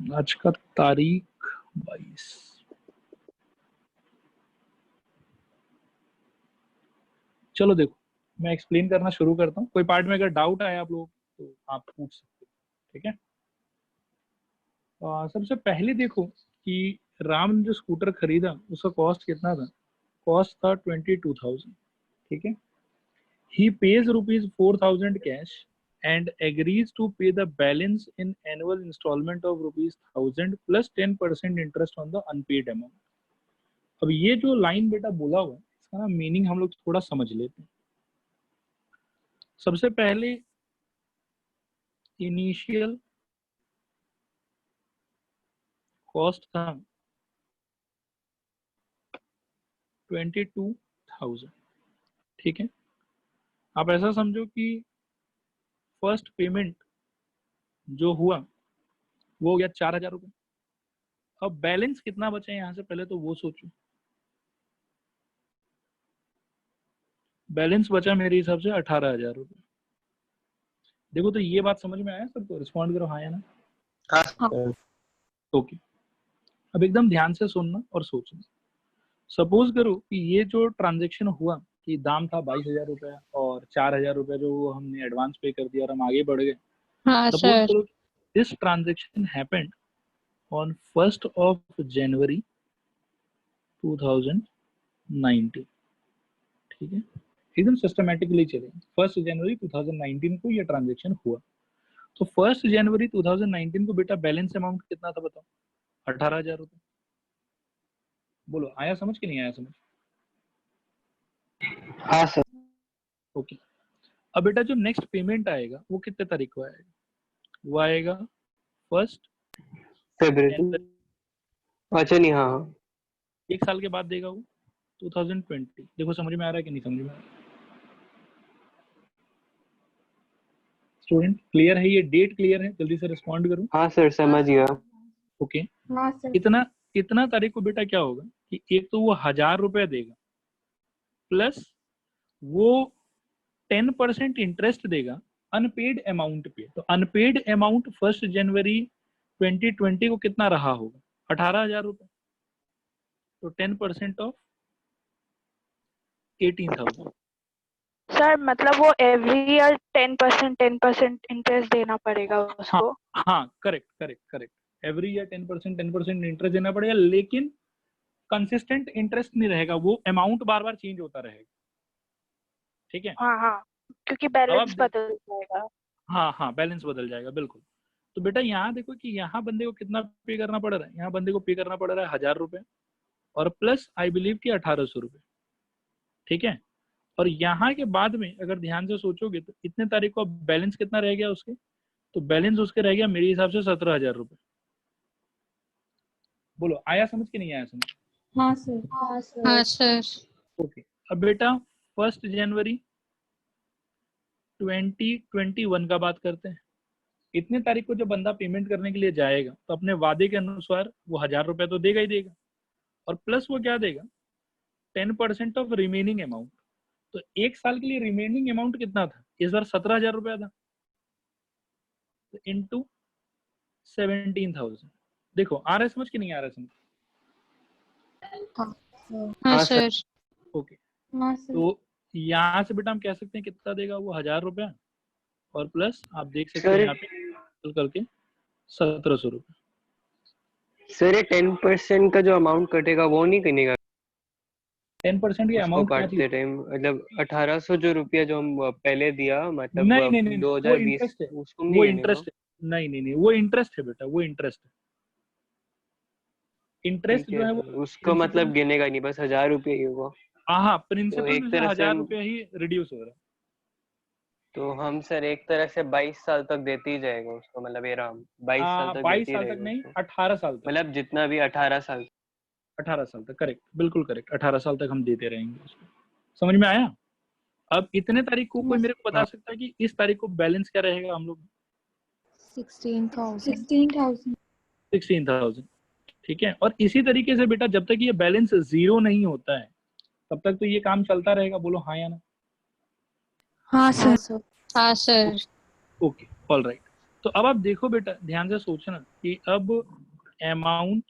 आज का तारीख 22। चलो देखो, मैं एक्सप्लेन करना शुरू करता हूँ। कोई पार्ट में अगर डाउट आया आप लोग तो आप पूछ सकते हो, ठीक है। सबसे पहले देखो कि राम ने जो स्कूटर खरीदा उसका कॉस्ट कितना था। कॉस्ट था 22,000, ठीक है। He pays ₹4,000 cash and agrees to pay the balance in annual installment of ₹1,000 plus 10% interest on the unpaid amount। अब ये जो लाइन बेटा बोला हुआ है इसका ना मीनिंग हम लोग थोड़ा समझ लेते हैं। सबसे पहले इनिशियल कॉस्ट था 22,000, ठीक है। आप ऐसा समझो कि फर्स्ट पेमेंट जो हुआ वो हो गया 4,000 रुपये। अब बैलेंस कितना बचा है यहाँ से पहले तो वो सोचो। बैलेंस बचा मेरे हिसाब से 18,000 रुपये। देखो तो ये बात समझ में आया सबको? रिस्पॉन्ड करो हाँ या ना। हाँ। ओके, अब एकदम ध्यान से सुनना और सोचना। सपोज करो कि ये जो ट्रांजेक्शन हुआ कि दाम था 22,000 रुपया और 4,000 रुपया जो हमने एडवांस पे कर दिया और हम आगे बढ़ गए। हाँ सपोज सर। करो this transaction happened on 1st of January 2019, ठीक है। एकदम सिस्टमेटिकली चले। 1st जनवरी 2019 को ये ट्रांजेक्शन हुआ। तो 1st जनवरी 2019 को बेटा बैलेंस अमाउंट कितना था बताओ? 18,000 रुपये। बोलो आया समझ कि नहीं आया समझ? हाँ सर। ओके, अब बेटा जो नेक्स्ट पेमेंट आएगा वो कितने तारीख को आएगा? वो आएगा 1st फरवरी। अच्छा नहीं, हाँ एक साल के बाद देगा वो 2020। देखो समझ में आ रहा है कि नहीं समझ में आ रहा है? स्टूडेंट क्लियर है? ये डेट क्लियर है? जल्दी से रिस्पॉन्ड करो। हाँ सर, समझ गया। ओके, हाँ सर। इतना तारीख को बेटा क्या होगा कि एक तो वो 1,000 रुपया देगा प्लस वो 10% इंटरेस्ट देगा अनपेड अमाउंट पे। तो अनपेड अमाउंट 1st जनवरी 2020 को कितना रहा होगा? 18,000 रुपये। तो 10% ऑफ 18,000। सर मतलब वो एवरी ईयर 10% इंटरेस्ट देना पड़ेगा उसको। हाँ करेक्ट। एवरी ईयर 10% इंटरेस्ट देना पड़ेगा, लेकिन कंसिस्टेंट इंटरेस्ट नहीं रहेगा, वो अमाउंट बार बार चेंज होता रहेगा, ठीक है। हाँ, क्योंकि बैलेंस बदल जाएगा। हाँ बैलेंस बदल जाएगा बिल्कुल। तो बेटा यहाँ देखो कि यहाँ बंदे को कितना पे करना पड़ रहा है। यहाँ बंदे को पे करना पड़ रहा है 1,000 रुपये और प्लस आई बिलीव कि 1,800 रुपये, ठीक है। और यहाँ के बाद में अगर ध्यान से सोचोगे तो इतने तारीख को बैलेंस कितना रह गया उसके? तो बैलेंस उसके रह गया मेरे हिसाब से 17,000 रुपये। बोलो आया समझ कि नहीं आया समझ? हाँ सर। हाँ सर। ओके, अब बेटा 1st जनवरी 2021 का बात करते हैं। इतने तारीख को जब बंदा पेमेंट करने के लिए जाएगा तो अपने वादे के अनुसार वो 1,000 रुपया तो देगा ही देगा और प्लस वो क्या देगा? 10% ऑफ रिमेनिंग अमाउंट। तो एक साल के लिए रिमेनिंग अमाउंट कितना था? इस बार 17,000 रुपया था, तो इंटू 17,000। देखो आ रहा है समझ कि नहीं आ रहा है समझ? हाँ सर। ओके, तो यहाँ से बेटा हम कह सकते हैं कितना देगा वो? 1,000 रुपया और प्लस आप देख सकते हैं यहाँ पे करके 1,700 रुपये। सर ये 10% का जो अमाउंट कटेगा वो नहीं कटेगा? 10% के अमाउंट काटते टाइम मतलब 1,800 जो रुपया जो हम पहले दिया, मतलब नहीं 2020 उसको वो इंटरेस्ट है। नहीं वो इंटरेस्ट है बेटा, वो इंटरेस्ट है। इंटरेस्ट जो है वो उसको मतलब गिनेगा नहीं, बस 1,000 रुपया ही होगा। हाँ प्रिंसिपल एक में तरह से 1,000 रुपया ही रिड्यूस हो रहा है। तो हम सर एक तरह से 22 साल तक देते ही जाएगा उसको, मतलब ये राम 22 साल तक 22 साल तक नहीं, 18 साल तक, मतलब जितना भी 18 साल तक। करेक्ट, बिल्कुल करेक्ट। 18 साल तक हम देते रहेंगे उसको। समझ में आया? अब इतने तारीख को कोई मेरे को बता सकता है कि इस तारीख को बैलेंस क्या रहेगा हम लोग? 16,000, ठीक है। और इसी तरीके से बेटा जब तक ये बैलेंस 0 नहीं होता है तब तक तो ये काम चलता रहेगा। बोलो हाँ या ना? हाँ सर। Okay all right. तो अब आप देखो बेटा, ध्यान से सोचना कि अब अमाउंट,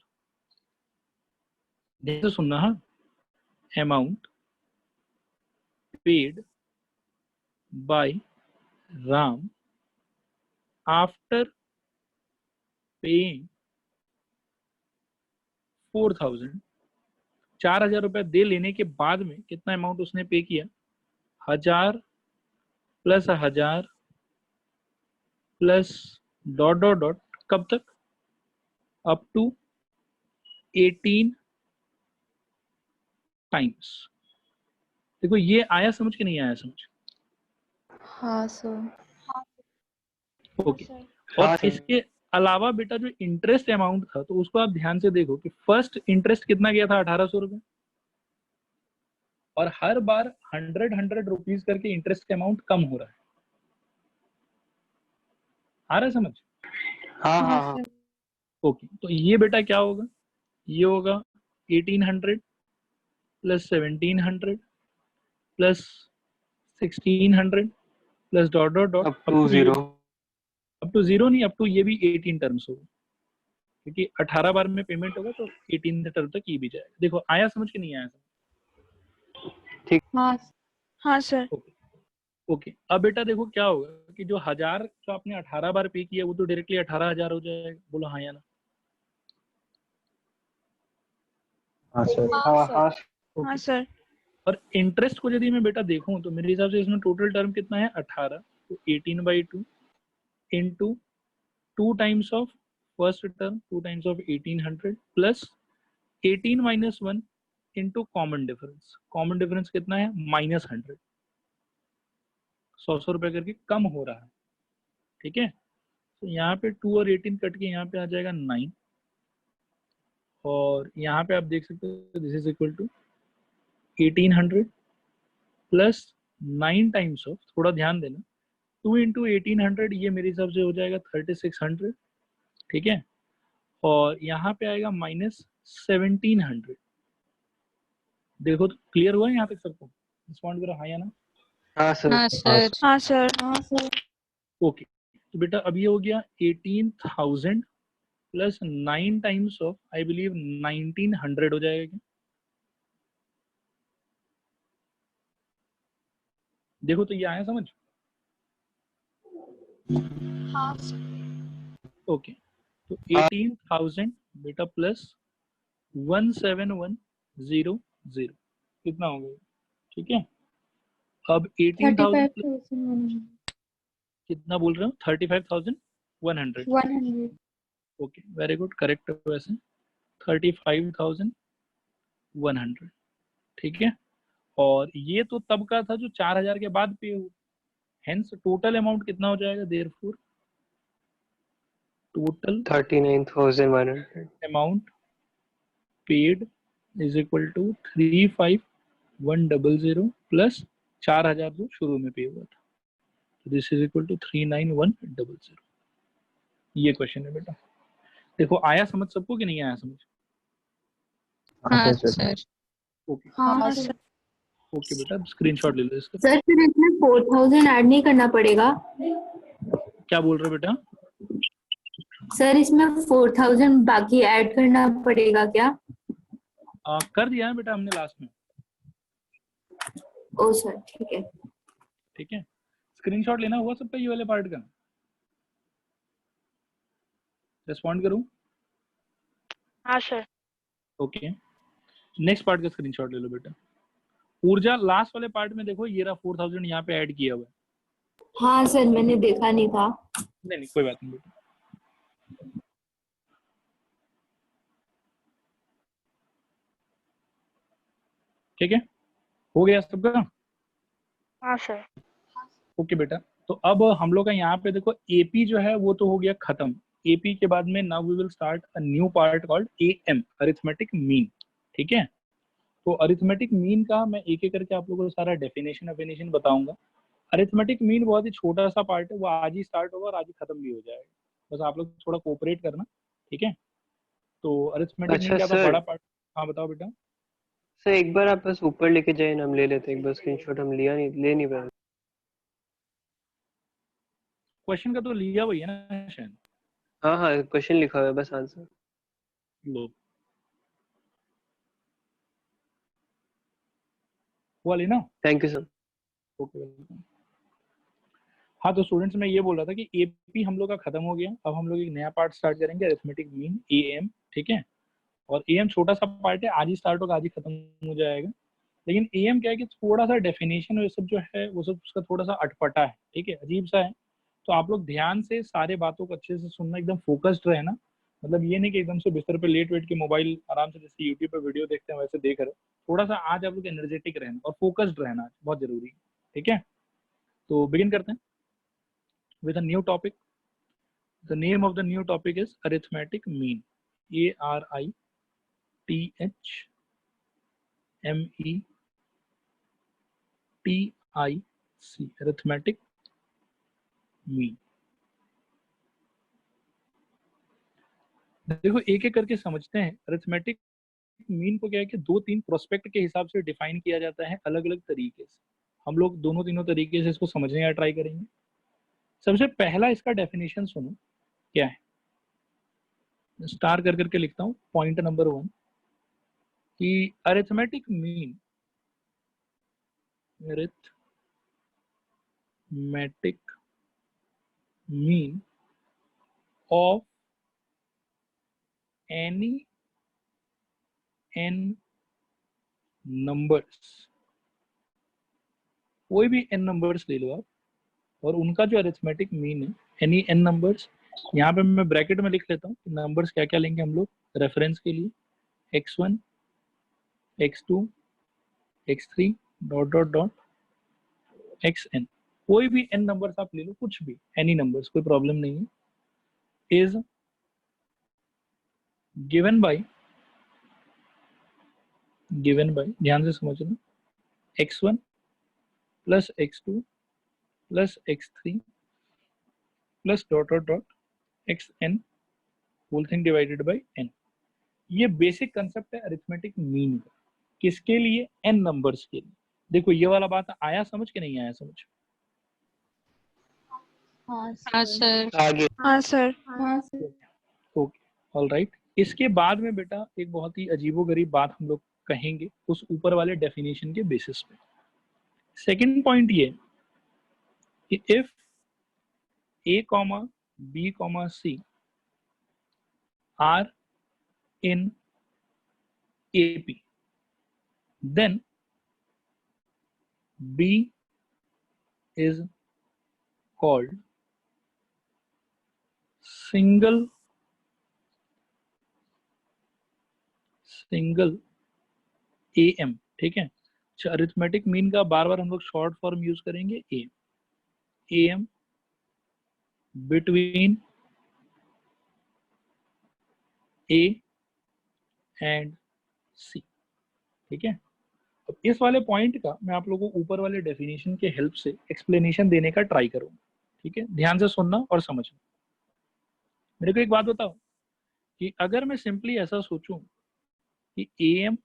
ध्यान से सुनना, हाँ, amount paid by Ram after paying 4,000, 4,000 रुपए दे लेने के बाद में कितना अमाउंट उसने पे किया, 1,000 plus 1,000 plus dot dot dot, कब तक, अप टू 18 टाइम्स। देखो ये आया समझ के नहीं आया समझ? हाँ सर। ओके। हाँ और सर। इसके अलावा बेटा जो इंटरेस्ट अमाउंट था, तो उसको आप ध्यान से देखो कि फर्स्ट इंटरेस्ट कितना गया था, 1,800 रुपए, और हर बार 100 रुपीज करके इंटरेस्ट का अमाउंट कम हो रहा है। आ रहा है समझ? हाँ हाँ हाँ। ओके, तो ये बेटा क्या होगा, ये होगा 1800 plus 1700 plus 1600 plus dot dot dot up to 0। Up to 0 नहीं, अप टू ये भी 18 टर्म्स होगा, क्योंकि 18 बार में पेमेंट होगा तो 18 टर्म तक ये भी जाएगा। देखो आया समझ के नहीं आया समझ? हाँ हाँ सर। ओके, अब बेटा देखो क्या होगा कि जो 1,000 जो आपने 18 बार पे किया वो तो डायरेक्टली 18,000 हो जाएगा। बोलो हाँ या ना? हाँ सर। हाँ हाँ। हाँ सर। और इंटरेस्ट को यदि मैं बेटा देखूं तो मेरे हिसाब से इसमें टोटल टर्म कितना है, 18, तो 18/2 into 2 times of first term, 2 times of 1800 plus 18 minus 1 into common difference. Common difference कितना है, -100, 100 रुपए करके कम हो रहा है। ठीक है, तो यहाँ पे 2 और 18 कट के यहाँ पे आ जाएगा 9, और यहाँ पे आप देख सकते हो this is equal to 1800 plus 9 times of, थोड़ा ध्यान देना, 2 इंटू 1800, ये मेरे हिसाब से हो जाएगा 3600। ठीक है, और यहाँ पे आएगा -1700। देखो तो क्लियर हुआ है यहाँ तक सबको? रिस्पॉन्ड करो हाँ या ना? हाँ सर। हाँ सर। हाँ सर। हाँ सर। ओके, तो बेटा अब ये हो गया 18,000 plus 9 times of I believe 1900 हो जाएगा क्या? देखो तो ये आया समझ? हाँ ओके, तो 18,000 बेटा प्लस 17100, कितना हो गया? ठीक है, अब 18,000 कितना बोल रहे हो, 35,100। 100। ओके, वेरी गुड, करेक्ट है वैसे, 35,100। ठीक है, और ये तो तब का था जो 4,000 के बाद पे हुआ, हेंस टोटल अमाउंट कितना हो जाएगा, therefore total 39,100। Amount paid is equal to 35,100 plus 4,000 जो शुरू में पे हुआ था, दिस इज इक्वल टू 39,100। ये क्वेश्चन है बेटा। देखो आया समझ सबको कि नहीं आया समझ? हाँ सर। ओके हाँ सर। ओके बेटा, स्क्रीनशॉट ले लो इसका। सर फिर इसमें 4,000 ऐड नहीं करना पड़ेगा? क्या बोल रहे हो बेटा? सर इसमें 4,000 बाकी ऐड करना पड़ेगा क्या? कर दिया है बेटा हमने लास्ट में। ओ सर ठीक है। ठीक है, स्क्रीनशॉट लेना हुआ सबका ये वाले पार्ट का? रिस्पॉन्ड करूं? हाँ सर। ओके, नेक्स्ट पार्ट का स्क्रीनशॉट ले लो बेटा। ऊर्जा लास्ट वाले पार्ट में देखो, ये रहा 4,000 यहाँ पे ऐड किया हुआ है। हाँ सर मैंने देखा नहीं था। नहीं कोई बात नहीं बेटा। ठीक है, हो गया सबका? हाँ सर। ओके बेटा, तो अब हम लोग का यहाँ पे देखो एपी जो है वो तो हो गया खत्म। एपी के बाद में now we will start a new part called AM, arithmetic mean. ठीक है, तो अरिथमेटिक मीन का मैं एक एक करके आप लोगों को सारा डेफिनेशन बताऊंगा। अरिथमेटिक मीन बहुत ही छोटा सा पार्ट है, वो आज ही स्टार्ट होगा और आज ही खत्म भी हो जाएगा, बस आप लोग थोड़ा कोऑपरेट करना। ठीक है, तो अरिथमेटिक मीन अच्छा क्या था, सर। बड़ा पार्ट। हाँ बताओ बेटा। सर एक बार आप बस ऊपर लेके जाए, हम ले लेते, एक बार स्क्रीनशॉट हम ले नहीं पाए। क्वेश्चन का तो लिया वही है ना शायद। हाँ हाँ क्वेश्चन लिखा हुआ है, बस आंसर। लो हुआ लेना। Thank you sir. Okay welcome. हाँ तो स्टूडेंट्स मैं ये बोल रहा था कि एपी हम लोग का खत्म हो गया, अब हम लोग एक नया पार्ट स्टार्ट करेंगे, अरिथमेटिक मीन एएम, ठीक है। और एएम छोटा सा पार्ट है, आज ही स्टार्ट होगा, आज ही खत्म हो जाएगा। लेकिन एएम क्या है कि थोड़ा सा डेफिनेशन और सब जो है वो सब उसका थोड़ा सा अटपटा है, ठीक है, अजीब सा है। तो आप लोग ध्यान से सारे बातों को अच्छे से सुनना, एकदम फोकस्ड रहना। मतलब ये नहीं कि एकदम से बिस्तर पे लेट वेट के मोबाइल आराम से जैसे यूट्यूब पे वीडियो देखते हैं वैसे देख रहे हो। थोड़ा सा आज आप लोग एनर्जेटिक रहना और फोकस्ड रहना बहुत जरूरी है, ठीक है। तो बिगिन करते हैं with a new topic. The name of the new topic is arithmetic mean. ARITHMETIC, arithmetic mean. देखो एक एक करके समझते हैं। अरिथमेटिक मीन को क्या है कि 2-3 प्रोस्पेक्ट के हिसाब से डिफाइन किया जाता है अलग अलग तरीके से। हम लोग दोनों तीनों तरीके से इसको समझने का ट्राई करेंगे। सबसे पहला इसका डेफिनेशन सुनो क्या है, स्टार कर करके लिखता हूँ। पॉइंट नंबर 1 कि arithmetic mean, arithmetic mean of any n numbers, कोई भी n नंबर्स ले लो आप, और उनका जो अरिथमेटिक मीन है एनी n नंबर्स। यहाँ पे मैं ब्रैकेट में लिख लेता हूँ नंबर्स क्या क्या लेंगे हम लोग रेफरेंस के लिए, x1 x2 x3 dot dot dot xn। कोई भी n नंबर्स आप ले लो, कुछ भी एनी नंबर्स, कोई प्रॉब्लम नहीं है। इज गिवन बाय ध्यान से समझना, x1 plus x2 plus x3 plus dot dot dot xn whole thing divided by n। ये बेसिक कंसेप्ट है अरिथमेटिक मीन का। किसके लिए? n नंबर्स के लिए। देखो ये वाला बात आया समझ के नहीं आया समझ? हाँ सर। आगे। हाँ सर। Okay all right. इसके बाद में बेटा एक बहुत ही अजीबोगरीब बात हम लोग कहेंगे उस ऊपर वाले डेफिनेशन के बेसिस पे। सेकंड पॉइंट ये कि if a, b, c are in AP, then B is called single AM, ठीक है। अच्छा अरिथमेटिक मीन का बार बार हम लोग शॉर्ट फॉर्म यूज करेंगे AM between A and C, ठीक है। अब इस वाले पॉइंट का मैं आप लोगों को ऊपर वाले डेफिनेशन के हेल्प से एक्सप्लेनेशन देने का ट्राई करूंगा, ठीक है। ध्यान से सुनना और समझना। मेरे को एक बात बताओ कि अगर मैं सिंपली ऐसा सोचूं कि AM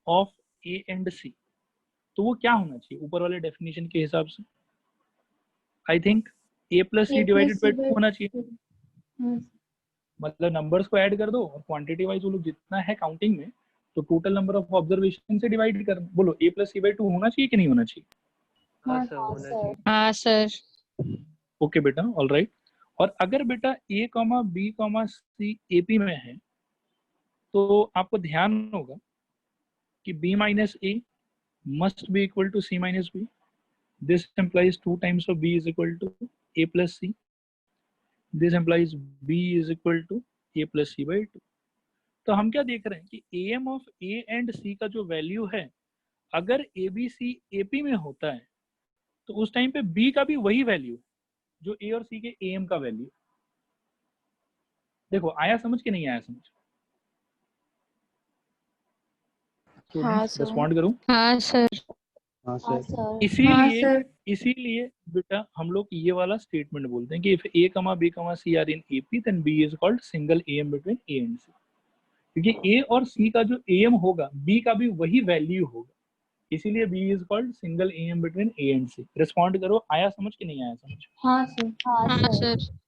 of A and C, तो वो क्या होना चाहिए ऊपर वाले डेफिनेशन के हिसाब से? I think A plus C divided by 2 होना चाहिए। मतलब नंबर्स को ऐड कर दो और क्वांटिटी वाइज वो लोग जितना है काउंटिंग में, तो टोटल नंबर ऑफ ऑब्जर्वेशन से डिवाइड कर। बोलो A प्लस C बाई 2 होना चाहिए कि नहीं होना चाहिए? हाँ सर होना चाहिए। हाँ सर। ओके बेटा ऑल राइट। और अगर बेटा A, B, C AP में है तो आपको ध्यान होगा कि B minus A must be equal to C minus B. This implies 2 times of B is equal to A plus C. This implies B is equal to A plus C by 2. तो हम क्या देख रहे हैं कि AM of A and C का जो value है, अगर ABC AP में होता है तो उस टाइम पे B का भी वही वैल्यू जो A और C के AM का वैल्यू। देखो आया समझ के नहीं आया समझ? हाँ स्टूडेंट्स रिस्पॉन्ड करूं? हाँ सर। हाँ सर। इसीलिए बेटा हम लोग ये वाला स्टेटमेंट बोलते हैं कि if A, B, C are in AP then B is called single AM between A and C। क्योंकि A और C का जो AM होगा B का भी वही वैल्यू होगा। इसीलिए B is called single M between A and C. Respond करो, आया समझ कि नहीं आया समझ? हाँ सर। हाँ हाँ सर। सर।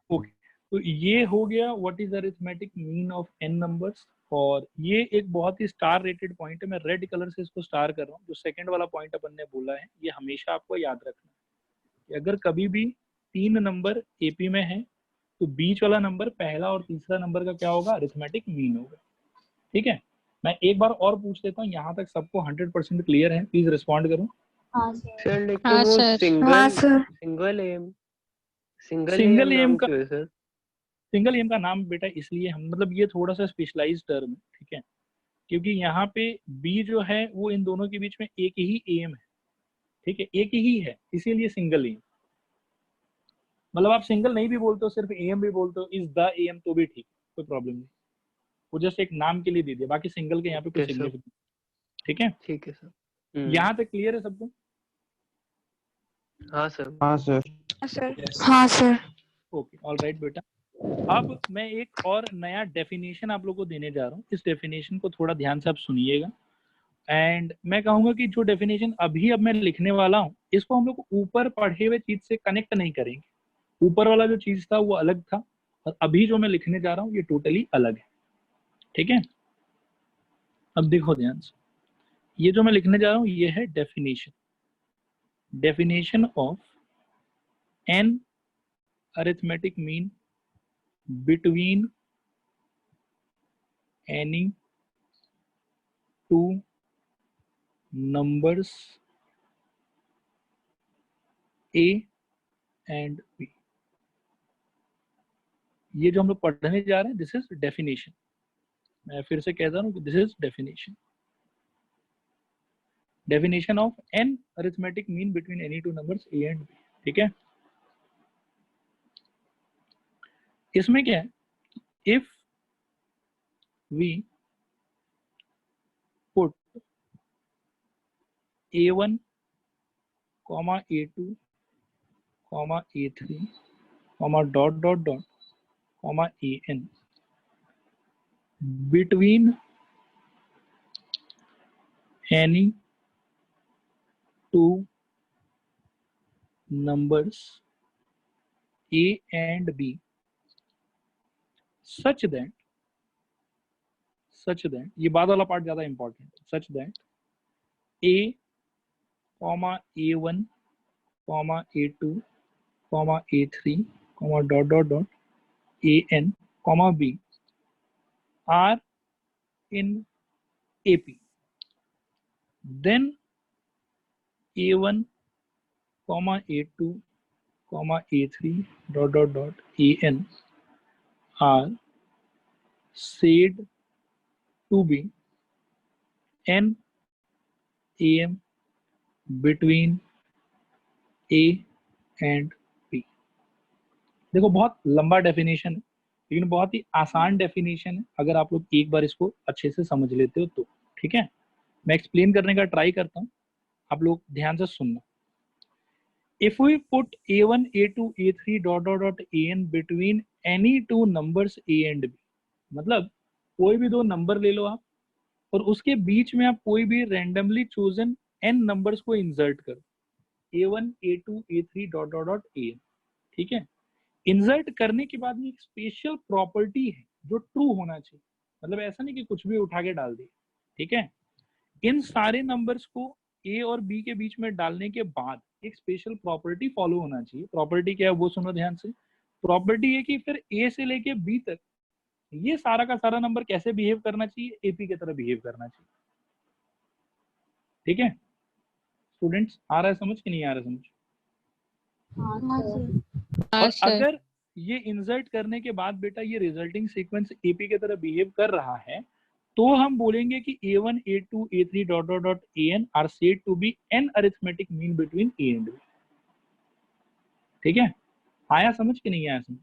ओके, तो ये हो गया what is arithmetic mean of n numbers. और ये एक बहुत ही स्टार रेटेड पॉइंट है, मैं रेड कलर से इसको स्टार कर रहा हूँ। जो सेकंड वाला पॉइंट अपन ने बोला है, ये हमेशा आपको याद रखना है कि अगर कभी भी 3 नंबर एपी में है तो बीच वाला नंबर पहला और तीसरा नंबर का क्या होगा? अरिथमेटिक मीन होगा। ठीक है, मैं एक बार और पूछ लेता हूँ, यहाँ तक सबको 100% क्लियर है? प्लीज रिस्पॉन्ड करो। हाँ सर। सर लेकिन हाँ वो sir. Single M single M नाम का क्यों है सर? सिंगल एम का नाम बेटा इसलिए हम, मतलब ये थोड़ा सा स्पेशलाइज्ड टर्म है, ठीक है, क्योंकि यहाँ पे बी जो है वो इन दोनों के बीच में एक ही एम है, ठीक है, एक ही है, इसीलिए सिंगल एम। मतलब आप सिंगल नहीं भी बोलते हो, सिर्फ एम भी बोलते हो, इज द एम, तो भी ठीक, कोई प्रॉब्लम नहीं। वो जस्ट एक नाम के लिए दे दिया, बाकी सिंगल के यहाँ पे कोई ओके सर, सिग्निफिकेंस। ठीक है, ठीक है सर। यहाँ तक क्लियर है सबको? हाँ सर। हाँ सर। हाँ सर। ओके, ऑल राइट बेटा। अब मैं एक और नया डेफिनेशन आप लोगों को देने जा रहा हूँ। इस डेफिनेशन को थोड़ा ध्यान से आप सुनिएगा, एंड मैं कहूंगा कि जो डेफिनेशन अभी अब मैं लिखने वाला हूँ, इसको हम लोग को ऊपर पढ़े हुए चीज से कनेक्ट नहीं करेंगे। ऊपर वाला जो चीज था वो अलग था, और अभी जो मैं लिखने जा रहा हूँ ये टोटली अलग है। ठीक है, अब देखो ध्यान से, ये जो मैं लिखने जा रहा हूँ ये है definition of an arithmetic mean between any two numbers A and B. ये जो हम लोग पढ़ने जा रहे हैं, दिस इज डेफिनेशन। मैं फिर से कहता हूँ, this is definition of an arithmetic mean between any two numbers A and B. ठीक है, इसमें क्या है, if we put a1, a2, a3, dot dot dot, an between any two numbers a and b such that ये बाद वाला part ज्यादा important है, such that a, a1, a2, a3, dot dot dot, an, b are in AP, then a1, a2, a3, dot dot dot, an are said to be n am between a and b। देखो बहुत लंबा definition है, लेकिन बहुत ही आसान definition है अगर आप लोग एक बार इसको अच्छे से समझ लेते हो तो। ठीक है, मैं एक्सप्लेन करने का ट्राई करता हूँ, आप लोग ध्यान से सुनना। If we put a1, a2, a3, dot dot dot, an between any two numbers a and b, मतलब कोई भी दो नंबर ले लो आप और उसके बीच में आप कोई भी रैंडमली चोजन n नंबर्स को इंसर्ट करो, a1, a2, a3, dot dot dot an। ठीक है, इंसर्ट करने के बाद में एक स्पेशल प्रॉपर्टी है जो ट्रू होना चाहिए, मतलब ऐसा नहीं कि कुछ भी उठा के डाल दिए। ठीक है, इन सारे नंबर्स को ए और बी के बीच में डालने के बाद एक स्पेशल प्रॉपर्टी फॉलो होना चाहिए। प्रॉपर्टी क्या है वो सुनो ध्यान से। प्रॉपर्टी है कि फिर ए से लेके बी तक ये सारा का सारा नंबर कैसे बिहेव करना चाहिए, एपी की तरह बिहेव करना चाहिए। ठीक है स्टूडेंट्स, आ रहा है समझ कि नहीं आ रहा है समझ? हाँ सर। और अगर ये इंसर्ट करने के बाद बेटा ये रिजल्टिंग सीक्वेंस एपी की तरह बिहेव कर रहा है तो हम बोलेंगे कि a1, a2, a3, dot dot dot an are said to be an arithmetic mean between a and b। ठीक है, आया समझ कि नहीं आया समझ?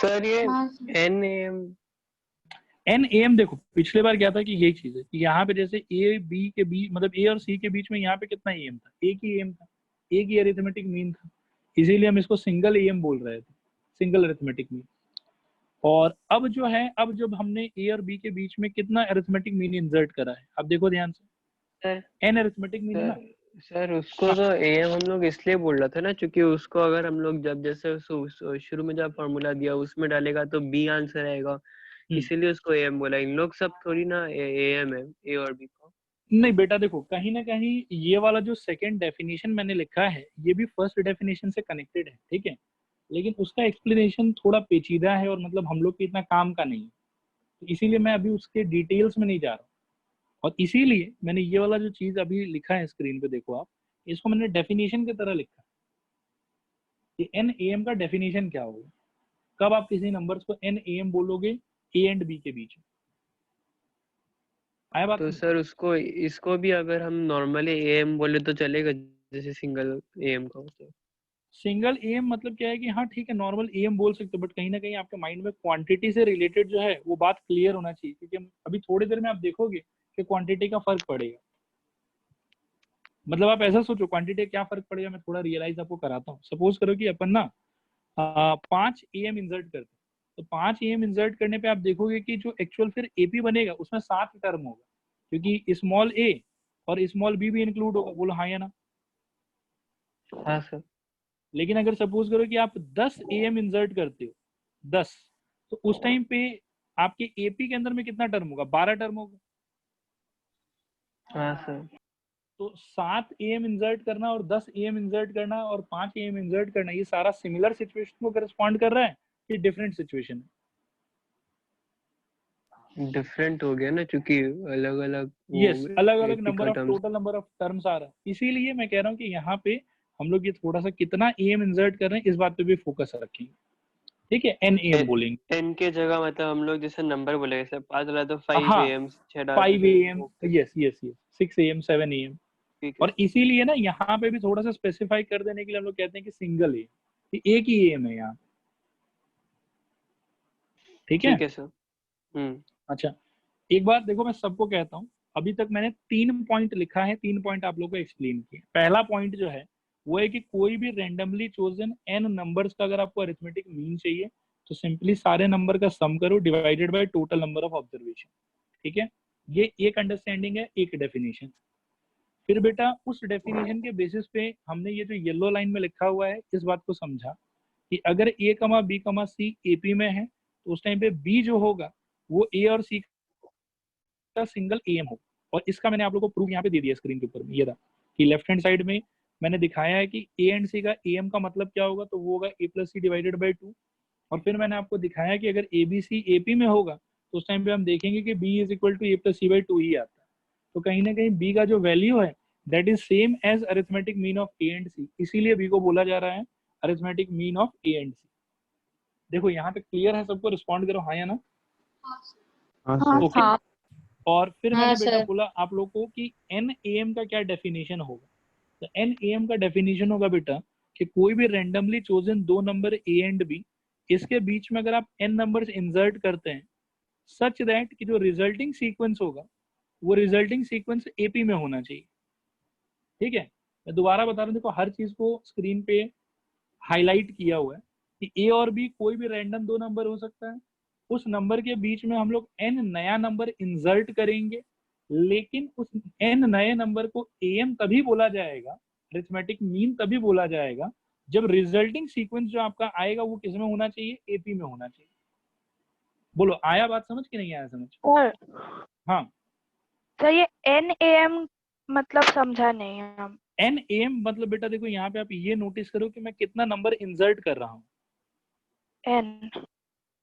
सर ये हाँ सर। NAM देखो पिछले बार क्या था कि यही चीज है कि यहाँ पे जैसे ए बी के बीच, मतलब ए और सी के बीच में यहाँ पे कितना एम था, एक ही एम था, एक ही अरिथमेटिक मीन था, इसीलिए हम इसको सिंगल एम बोल रहे थे, सिंगल अरिथमेटिक मीन। और अब जो है, अब जब हमने ए और बी के बीच में कितना अरिथमेटिक मीन इंसर्ट करा है, अब देखो ध्यान से, सर एन अरिथमेटिक मीन है ना। सर उसको तो एम हम लोग इसलिए बोल रहा था ना, क्योंकि उसको अगर हम लोग जब जैसे शुरू में जब फॉर्मूला दिया उसमें डालेगा तो बी आंसर आएगा, इसीलिए उसको एम बोला। इन लोग सब थोड़ी ना एम है ए और बी को। नहीं बेटा देखो, कहीं ना कहीं ये वाला जो सेकंड डेफिनेशन मैंने लिखा है ये भी फर्स्ट डेफिनेशन से कनेक्टेड है, ठीक है, लेकिन उसका एक्सप्लेनेशन थोड़ा पेचीदा है और मतलब हम लोग के इतना काम का नहीं है, तो इसीलिए मैं अभी उसके डिटेल्स में नहीं जा रहा हूँ। और इसीलिए मैंने ये वाला जो चीज अभी लिखा है स्क्रीन पे देखो आप, इसको मैंने डेफिनेशन की तरह लिखा है कि एन ए एम का डेफिनेशन क्या होगा, कब आप किसी नंबर्स को एन ए एम बोलोगे ए एंड बी के बीच में। आया बात? तो सर उसको इसको भी अगर हम नॉर्मली एम बोले तो चलेगा, जैसे सिंगल एम का होता है। सिंगल एम मतलब क्या है कि हाँ ठीक है, नॉर्मल एम बोल सकते हो, बट कहीं ना कहीं आपके माइंड में क्वांटिटी से रिलेटेड जो है वो बात क्लियर होना चाहिए, क्योंकि अभी थोड़ी देर में आप देखोगे कि क्वांटिटी का फर्क पड़ेगा। मतलब आप ऐसा सोचो क्वांटिटी क्या फर्क पड़ेगा, मैं थोड़ा रियलाइज आपको कराता हूँ। सपोज करो कि अपन ना 5 AM इंसर्ट करते हैं, तो 5 AM इंसर्ट करने पे आप देखोगे कि जो एक्चुअल फिर एपी बनेगा उसमें 7 टर्म होगा, क्योंकि स्मॉल ए और स्मॉल बी भी इंक्लूड होगा। बोलो हाँ या ना? हाँ सर। लेकिन अगर सपोज करो कि आप 10 AM इंसर्ट करते हो, 10, तो उस टाइम पे आपके एपी के अंदर में कितना टर्म होगा? 12 टर्म होगा। हाँ सर। तो 7 AM इंसर्ट करना और 10 AM इंसर्ट करना और 5 AM इंसर्ट करना, ये सारा सिमिलर सिचुएशन को करस्पॉन्ड कर रहा है कि डिफरेंट सिचुएशन है? डिफरेंट हो गया ना, क्योंकि अलग अलग यस, अलग अलग number of total number of terms आ रहा है। इसीलिए मैं कह रहा हूँ कि यहाँ पे हम लोग ये थोड़ा सा कितना AM इंसर्ट कर रहे हैं इस बात पे भी फोकस रखेंगे, ठीक है। एन AM बोलेंगे, एन के जगह मतलब हम लोग जैसे नंबर बोलेंगे, जैसे 5 डाला तो 5 हाँ AM, 6 डाला 5 तो AM, yes yes yes, 6 AM 7 AM। ठीक है। और इसीलिए ना यहाँ पे भी थोड़ा सा स्पेसिफाई कर देने के लिए हम लोग कहते हैं कि सिंगल एम, कि एक ही एम है यहाँ, ठीक है। ठीक है सर। अच्छा, एक बात देखो, मैं सबको कहता हूँ, अभी तक मैंने 3 पॉइंट लिखा है, 3 पॉइंट आप लोगों को एक्सप्लेन किए। पहला पॉइंट जो है वो है कि कोई भी रेंडमली चोजन एन नंबर्स का अगर आपको अरिथमेटिक मीन चाहिए तो सिंपली सारे नंबर का सम करो divided by total number of observation, ठीक है। ये एक अंडरस्टैंडिंग है, एक डेफिनेशन। फिर बेटा उस डेफिनेशन के बेसिस पे हमने ये जो येलो लाइन में लिखा हुआ है इस बात को समझा कि अगर ए कमा बी कमा सी एपी में है तो उस टाइम पे बी जो होगा वो ए और सी का सिंगल एम होगा। और इसका मैंने आप लोगों को प्रूफ यहाँ पे दे दिया स्क्रीन के ऊपर में, ये था कि लेफ्ट हैंड साइड में मैंने दिखाया है कि ए एंड सी का एम का मतलब क्या होगा, तो वो होगा ए प्लस सी डिवाइडेड बाई 2। और फिर मैंने आपको दिखाया कि अगर ए बी सी एपी में होगा तो उस टाइम पे हम देखेंगे कि B is equal to A plus C by 2 ही आता है। तो कहीं ना कहीं बी का जो वैल्यू है that is same as arithmetic mean of A and C, इसीलिए बी को बोला जा रहा है arithmetic mean of A and C. देखो यहाँ पे क्लियर है सबको? रिस्पॉन्ड करो हाँ या ना। ओके। हाँ और फिर मैंने बेटा सर। बोला आप लोग को कि एन ए एम का क्या डेफिनेशन होगा। तो एन ए एम का डेफिनेशन होगा बेटा कि कोई भी randomly chosen 2 number A and B, इसके बीच में अगर आप एन नंबर्स इंसर्ट करते हैं सच दैट कि जो रिजल्टिंग सीक्वेंस होगा वो रिजल्टिंग सीक्वेंस एपी में होना चाहिए, ठीक है। मैं दोबारा बता रहा हूँ, देखो हर चीज को स्क्रीन पे हाईलाइट किया हुआ है कि ए और बी कोई भी रैंडम 2 नंबर हो सकता है, उस नंबर के बीच में हम लोग एन नया नंबर इंसर्ट करेंगे, लेकिन उस एन नए नंबर को एम तभी बोला जाएगा, अरिथमेटिक मीन तभी बोला जाएगा जब रिजल्टिंग सीक्वेंस जो आपका आएगा वो किस में होना चाहिए? एपी में होना चाहिए। बोलो आया बात समझ कि नहीं आया समझ? और हाँ सर ये NAM मतलब समझा नहीं हम। एन एम मतलब बेटा देखो यहाँ पे आप ये नोटिस करो कि मैं कितना नंबर इंसर्ट कर रहा हूँ। N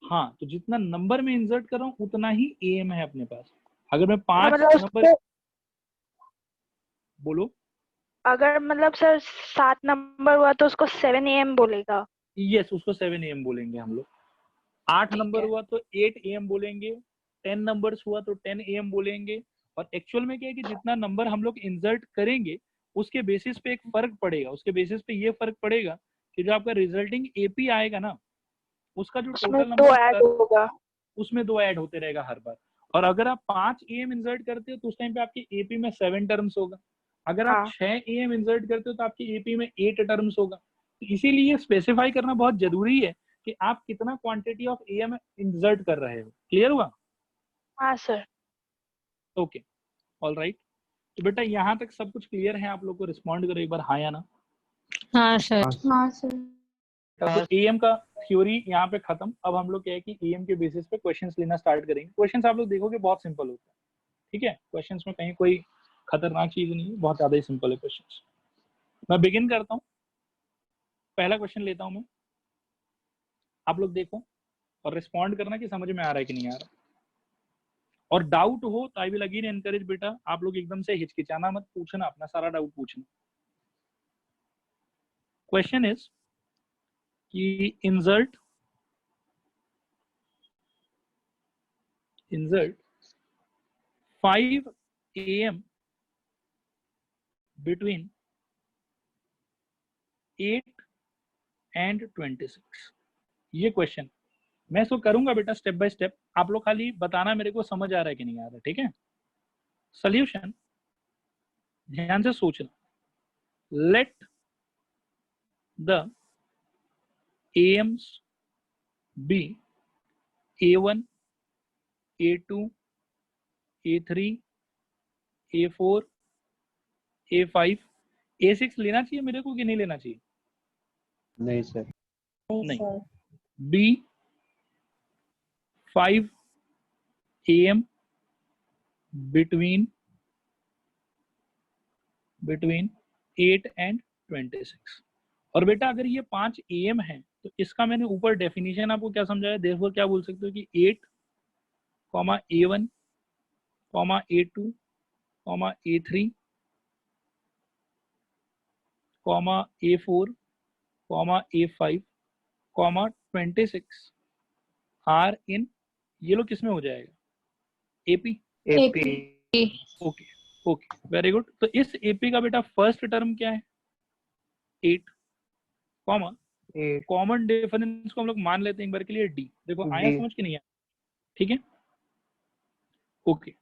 हाँ, तो जितना नंबर में इंसर्ट कर रहा हूँ उतना ही एम है अपने पास। अगर मैं 5 मतलब नंबर, बोलो। अगर मतलब सर 7 नंबर हुआ तो उसको 7 AM बोलेगा। यस, उसको 7 AM बोलेंगे हम लोग। 8 नंबर हुआ तो 8 AM बोलेंगे, 10 नंबर्स हुआ तो 10 AM बोलेंगे। और एक्चुअल में क्या है कि जितना नंबर हम लोग इंसर्ट करेंगे उसके बेसिस पे एक फर्क पड़ेगा, उसके बेसिस पे ये फर्क पड़ेगा कि जो आपका रिजल्टिंग एपी आएगा ना उसका जो उसमें टोटल 2 नंबर ऐड होगा। उसमें 2 ऐड होते रहेगा हर बार। और अगर आप 5 AM इंसर्ट करते हो तो उस टाइम पे आपके एपी में 7 टर्म्स होगा। अगर आप हाँ 6 AM इंसर्ट करते हो तो आपके एपी में 8 टर्म्स होगा। तो इसीलिए स्पेसिफाई करना बहुत जरूरी है कि आप कितना क्वांटिटी ऑफ एएम इंसर्ट कर रहे हो। क्लियर हुआ? हाँ सर। Okay, all right. तो बेटा यहाँ तक सब कुछ क्लियर है? आप लोग को रिस्पॉन्ड करो एक बार हाँ या ना। हाँ सर। हाँ सर। तो एएम का थ्योरी यहाँ पे खत्म। अब हम लोग क्या है कि एएम के बेसिस पे क्वेश्चंस लेना स्टार्ट करेंगे। क्वेश्चंस आप लोग देखोगे बहुत सिंपल होता है, ठीक है? क्वेश्चंस में कहीं कोई खतरनाक चीज नहीं है, बहुत ज्यादा ही सिंपल है क्वेश्चंस। मैं बिगिन करता हूँ। पहला क्वेश्चन लेता हूँ मैं, आप लोग देखो और रिस्पॉन्ड करना कि समझ में आ रहा है कि नहीं आ रहा। और डाउट हो तो आई विल अगेन एनकरेज बेटा, आप लोग एकदम से हिचकिचाना मत, पूछना, अपना सारा डाउट पूछना। क्वेश्चन इज कि इंसर्ट 5 AM between 8 and 26। ये क्वेश्चन मैं इसको करूंगा बेटा स्टेप बाय स्टेप, आप लोग खाली बताना मेरे को समझ आ रहा है कि नहीं आ रहा, ठीक है? सॉल्यूशन ध्यान से सोचना। Let the AMs be A1, A2, A3, A4, A5, A6 लेना चाहिए मेरे को कि नहीं लेना चाहिए? नहीं सर। नहीं। B 5 AM between 8 and 26। और बेटा अगर ये 5 AM है तो इसका मैंने ऊपर डेफिनेशन आपको क्या समझाया, देयरफॉर क्या बोल सकते हो कि 8, A1, A2, A3, A4, A5, 26 are in, ये लोग किसमें हो जाएगा? AP. AP. Okay okay, very good. तो इस एपी का बेटा फर्स्ट टर्म क्या है? 8, कॉमन डिफरेंस को हम लोग मान लेते हैं एक बार के लिए डी। देखो आया समझ के नहीं आया? ठीक है, ओके।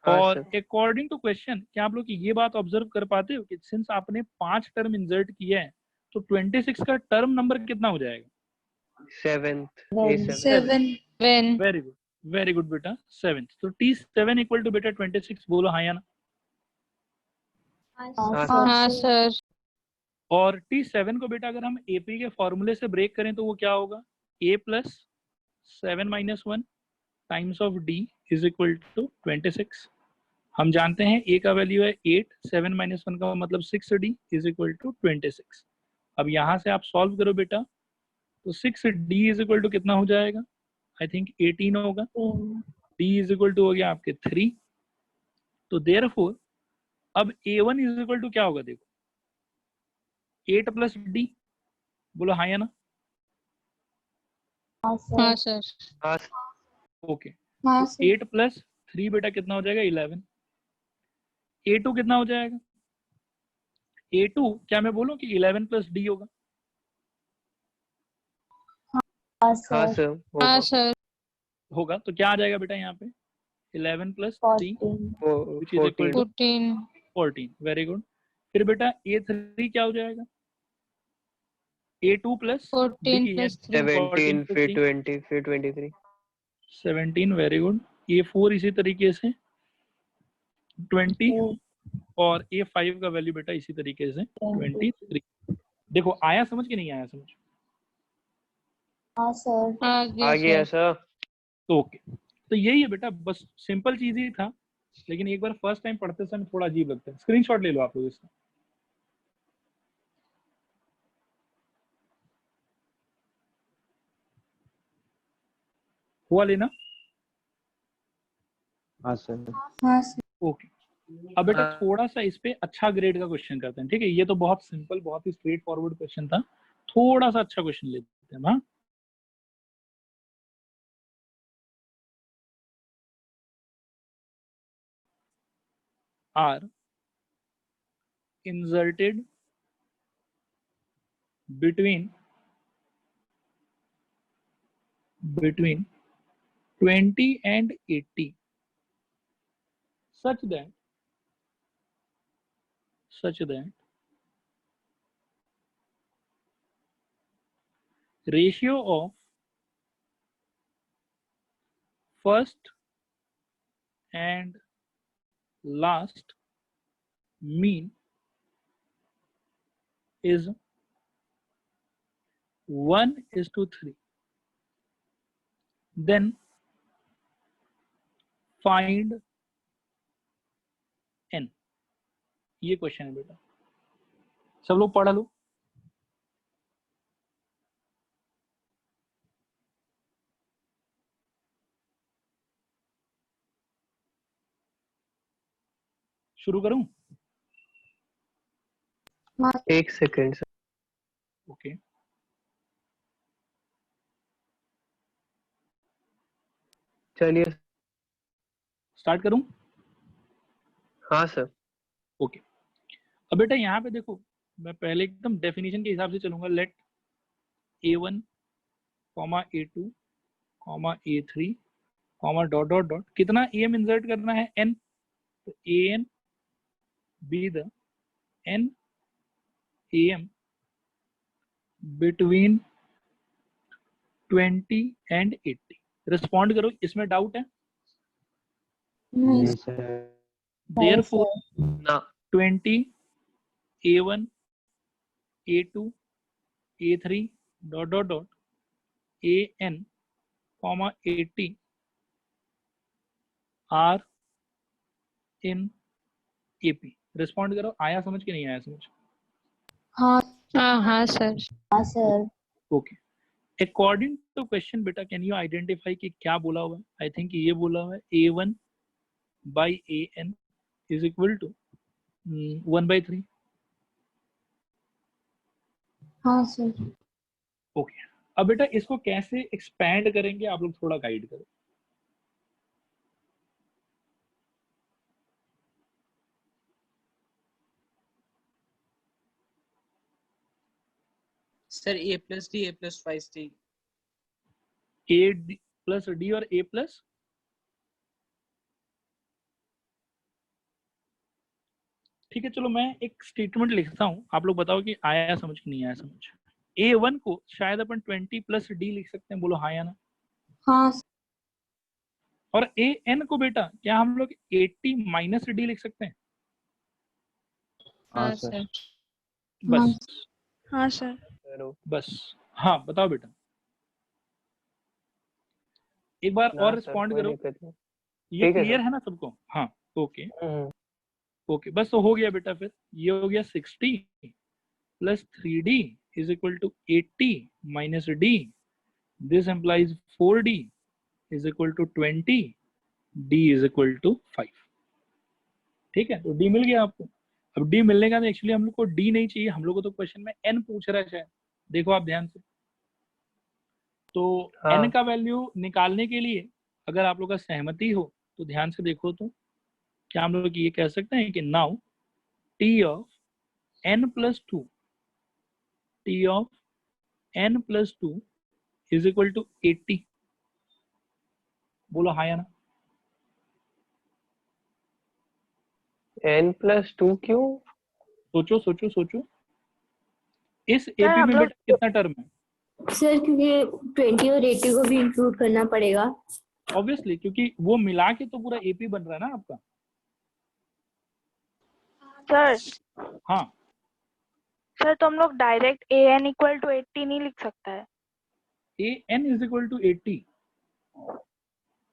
और अकॉर्डिंग टू क्वेश्चन क्या आप लोग ये बात ऑब्जर्व कर पाते हो कि सिंस आपने 5 टर्म इंसर्ट किया है तो 26 का टर्म नंबर कितना हो जाएगा? 7। वेरी गुड बेटा, 7। तो T7 इक्वल टू बेटा 26, बोलो हाँ या ना। हाँ सर। और T7 को बेटा अगर हम AP के फॉर्मूले से ब्रेक करें तो वो क्या होगा? A plus 7 minus 1 times of D is equal to 26। हम जानते हैं A का वैल्यू है 8, 7 माइनस 1 का मतलब 6D इज इक्वल टू 26। अब यहाँ से आप सॉल्व करो बेटा, तो 6D इज इक्वल टू कितना हो जाएगा? आई थिंक 18 होगा। D इज इक्वल टू हो गया आपके 3। तो देयरफॉर अब A1 इज इक्वल टू क्या होगा? देखो 8 प्लस D, बोलो हाँ या ना। हाँ सर। ओके, तो 8 प्लस 3 बेटा कितना हो जाएगा? 11। A2 कितना हो जाएगा? A2 क्या मैं बोलूं कि 11 प्लस D होगा? हाँ सर। हाँ सर। होगा। तो क्या आ जाएगा बेटा यहाँ पे? 11 plus 3 which is equal to 14। Very good. फिर बेटा A3 क्या हो जाएगा? A2 प्लस 14 प्लस 3 17, फिर 20, फिर 23। 17, वेरी गुड। A4 इसी तरीके से 20 और A5 का वैल्यू बेटा इसी तरीके से 23। देखो आया समझ कि नहीं आया समझ? हाँ सर। आ गया सर। ओके, तो यही है बेटा, बस सिंपल चीज ही था, लेकिन एक बार फर्स्ट टाइम पढ़ते समय थोड़ा अजीब लगता है। स्क्रीनशॉट ले लो आप लोग इसका। हुआ लेना? हाँ सर। हाँ सर। ओके, अब बेटा थोड़ा सा इस पे अच्छा ग्रेड का क्वेश्चन करते हैं, ठीक है? ये तो बहुत सिंपल, बहुत ही स्ट्रेट फॉरवर्ड क्वेश्चन था, थोड़ा सा अच्छा क्वेश्चन लेते हैं। हाँ, are inserted between 20 and 80 such that ratio of first and last mean is 1:3. Then find n. ये क्वेश्चन है बेटा, सब लोग पढ़ लो। शुरू करूं? एक सेकेंड सर। ओके, चलिए स्टार्ट करूं? हाँ सर। ओके, अब बेटा यहाँ पे देखो, मैं पहले एकदम डेफिनेशन के हिसाब से चलूंगा। Let a1, a2, a3, dot dot dot, कितना am इंसर्ट करना है? n। तो an be the n am between 20 and 80। Respond करो, इसमें डाउट है? नहीं सर। Therefore ना 20, a1, a2, a3, dot dot dot, an, 80 are in AP। Respond करो, आया समझ के नहीं आया समझ? हाँ हाँ सर। हाँ sir. Okay, according to question बेटा, कैन यू आइडेंटिफाई कि क्या बोला हुआ है? आई थिंक ये बोला हुआ है a1 by an is equal to 1/3। हाँ सर। ओके, अब बेटा इसको कैसे एक्सपैंड करेंगे, आप लोग थोड़ा गाइड करो। Sir a plus d a plus 5d। a plus d और a plus, ठीक है चलो मैं एक स्टेटमेंट लिखता हूँ, आप लोग बताओ कि आया समझ कि नहीं आया समझ। a1 को शायद अपन 20 plus d लिख सकते हैं, बोलो हाँ या ना? हाँ और an को बेटा क्या हम लोग 80 minus d लिख सकते हैं? हाँ सर। बस हाँ सर। बस, हाँ बताओ बेटा, एक बार और रिस्पॉन्ड करो। ये ठीक है क्लियर सर। है ना सबको? हाँ ओके हम्म, ओके, बस तो हो गया बेटा। फिर ये हो गया 60 plus 3d is equal to 80 minus d। This implies 4d is equal to 20, d is equal to 5। ठीक है, तो d मिल गया आपको। अब d मिलने का एक्चुअली हम लोग को d नहीं चाहिए, हम लोग को तो क्वेश्चन में n पूछ रहा है शायद। देखो आप ध्यान से, तो हाँ। n का वैल्यू निकालने के लिए अगर आप लोग का सहमति हो तो ध्यान से देखो, तो क्या हम लोग ये कह सकते हैं कि now t of n plus 2, t of n plus 2 is equal to 80। बोलो हाँ या ना? n+2 क्यों? सोचो सोचो सोचो, इस सर, AP हम में लोग बेटा कितना टर्म है? सर क्योंकि 20 और 80 को भी इंक्लूड करना पड़ेगा। ऑब्वियसली, क्योंकि वो मिला के तो पूरा AP बन रहा है ना आपका। सर हाँ सर तो हम लोग डायरेक्ट an इक्वल टू 80 नहीं लिख सकता है? an is equal to 80,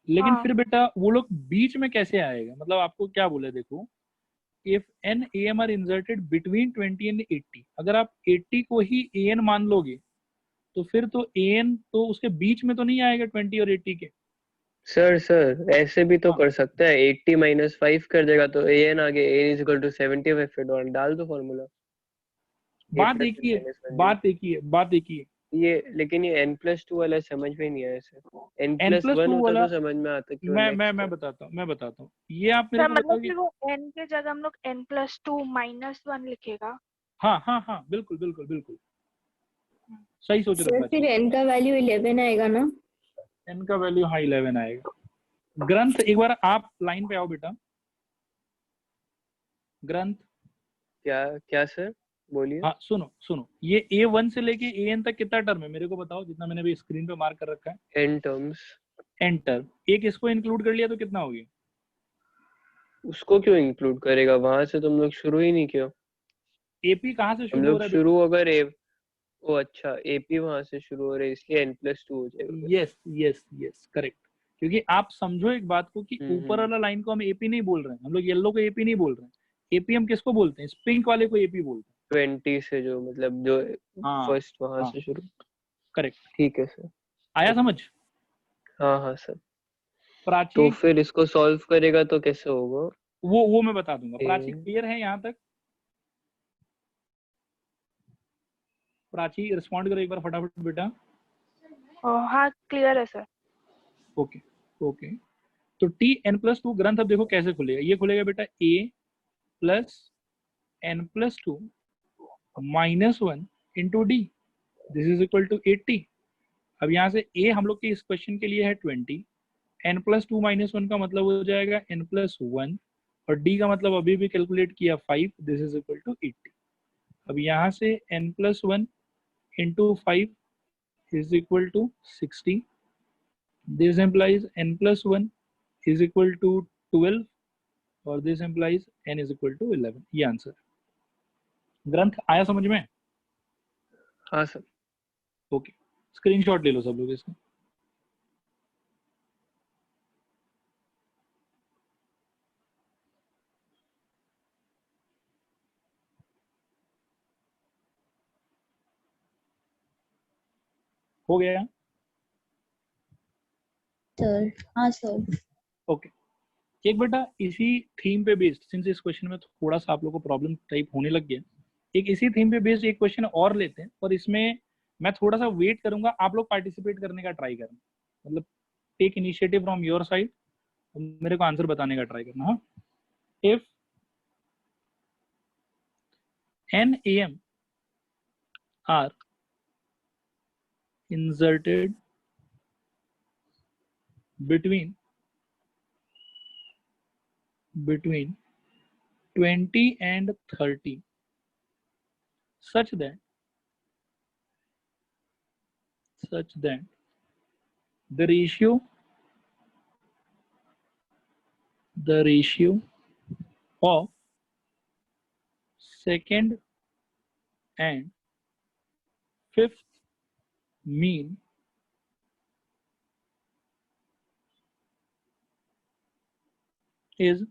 लेकिन हाँ। फिर बेटा वो लोग बीच में कैसे आएगा? मतलब आपको क्या बोले, देखो if n am are inserted between 20 and 80, अगर आप 80 को ही an मान लोगे तो फिर तो an तो उसके बीच में तो नहीं आएगा 20 और 80 के। सर ऐसे भी तो हाँ। कर सकते हैं, 80 minus 5 कर देगा तो an आगे an is equal to 75 फिर डाल दो फॉर्मूला। बात एक ही है, बात एक ही है। ये लेकिन ये n+2 वाला समझ में नहीं आया सर। n+1 n+2 होता वाला तो समझ में आता क्यों मैं बताता हूँ। ये आप मेरे सर को मतलब बताओ कि कि वो n के जगह हम लोग n+2 -1 लिखेगा। हाँ बिल्कुल बिल्कुल बिल्कुल सही सोच रहे सर हो। फिर n का वैल्यू 11 आएगा ना? n का वैल्यू हाँ 11 आएगा। ग्रंथ एक बार आप लाइन पे आओ बेटा। ग्रंथ क्या सर बोलिए। हाँ सुनो, ये A1 से लेके AN तक कितना टर्म है मेरे को बताओ, जितना मैंने भी स्क्रीन पे मार्क कर रखा है। n terms. एंटर, एक इसको इंक्लूड कर लिया तो कितना हो गया? उसको क्यों इंक्लूड करेगा, वहां से तुम लोग शुरू ही नहीं किया। एपी कहाँ से हम शुरू हो लोग रहा है? शुरू अगर ए ओ अच्छा एपी वहां से शुरू हो रहा है इसलिए n+2 हो जाएगा फिर। यस यस यस करेक्ट, क्योंकि आप समझो एक बात को कि ऊपर हम्म। वाला लाइन को हम एपी नहीं बोल रहे हैं, हम लोग येलो को एपी नहीं बोल रहे हैं, एपी हम किसको बोलते हैं? इस पिंक वाले को एपी बोलते 20 से जो मतलब जो हैं। हाँ फर्स्ट वहां हाँ से शुरू। करेक्ट, ठीक है सर। आया ओके। समझ? हाँ हाँ सर। प्राची तो फिर इसको सॉल्व करेगा तो कैसे होगा? वो मैं बता दूंगा। प्राची ए, क्लियर है यहाँ तक? प्राची रिस्पॉन्ड करो एक बार फटाफट बेटा। हाँ क्लियर है सर। ओके ओके, तो टी एन प्लस टू ग्रंथ अब देखो कैसे खुलेगा। ये खुलेगा बेटा A plus N plus two minus one into D, this is equal to 80। अब यहाँ से ए हम लोग के इस क्वेश्चन के लिए है 20, n plus two minus one का मतलब हो जाएगा एन प्लस वन, और डी का मतलब अभी भी कैलकुलेट किया 5, दिस इज इक्वल टू 80। अब यहाँ से n plus one into 5 is equal to 60. This implies n plus 1 is equal to 12 और this implies n is equal to 11। ये आंसर। ग्रंथ आया समझ में? हाँ सर। ओके, स्क्रीनशॉट ले लो सब लोग इसका। हो गया? सर हाँ सर। ओके, एक बेटा इसी थीम पे बेस्ड, सिंस इस क्वेश्चन में थोड़ा सा आप लोग को प्रॉब्लम टाइप होने लग गया, एक इसी थीम पे बेस्ड एक क्वेश्चन और लेते हैं, और इसमें मैं थोड़ा सा वेट करूंगा, आप लोग पार्टिसिपेट करने का ट्राई करना, मतलब take initiative from your side, मेरे को आंसर बताने का ट्राई करना। हाँ, if n am are inserted between 20 and 30 such that the ratio of second and fifth mean is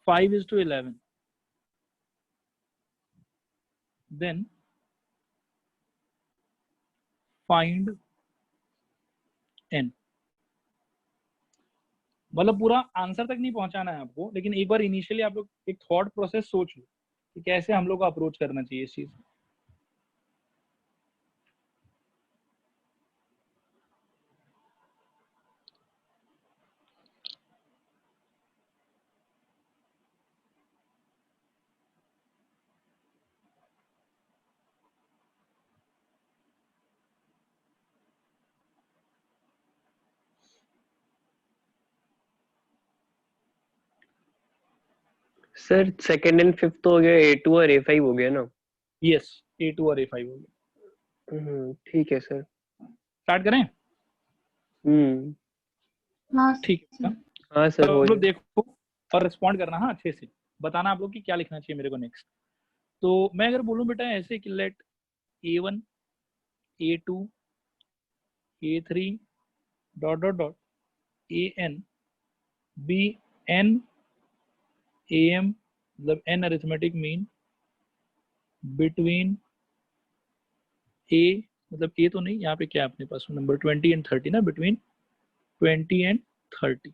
5:11, then find n। मतलब पूरा आंसर तक नहीं पहुंचाना है आपको, लेकिन एक बार इनिशियली आप लोग एक थॉट प्रोसेस सोच लो कि कैसे हम लोग को अप्रोच करना चाहिए इस चीज। सर सेकंड एंड फिफ्थ तो हो गया, A2 और A5 हो गया ना? यस, A2 और A5 हो गया। ठीक है सर। स्टार्ट करें? हाँ ठीक है, हाँ सर हो सब लोग जाए। देखो और रिस्पॉन्ड करना। हाँ, अच्छे से बताना आप लोग कि क्या लिखना चाहिए मेरे को नेक्स्ट। तो मैं अगर बोलूं बेटा ऐसे कि let A1 A2 A3 dot dot dot AN be n AM, मतलब n arithmetic mean between A, मतलब A तो नहीं, यहाँ पे क्या अपने पास नंबर 20 एंड 30 ना, बिटवीन 20 एंड 30।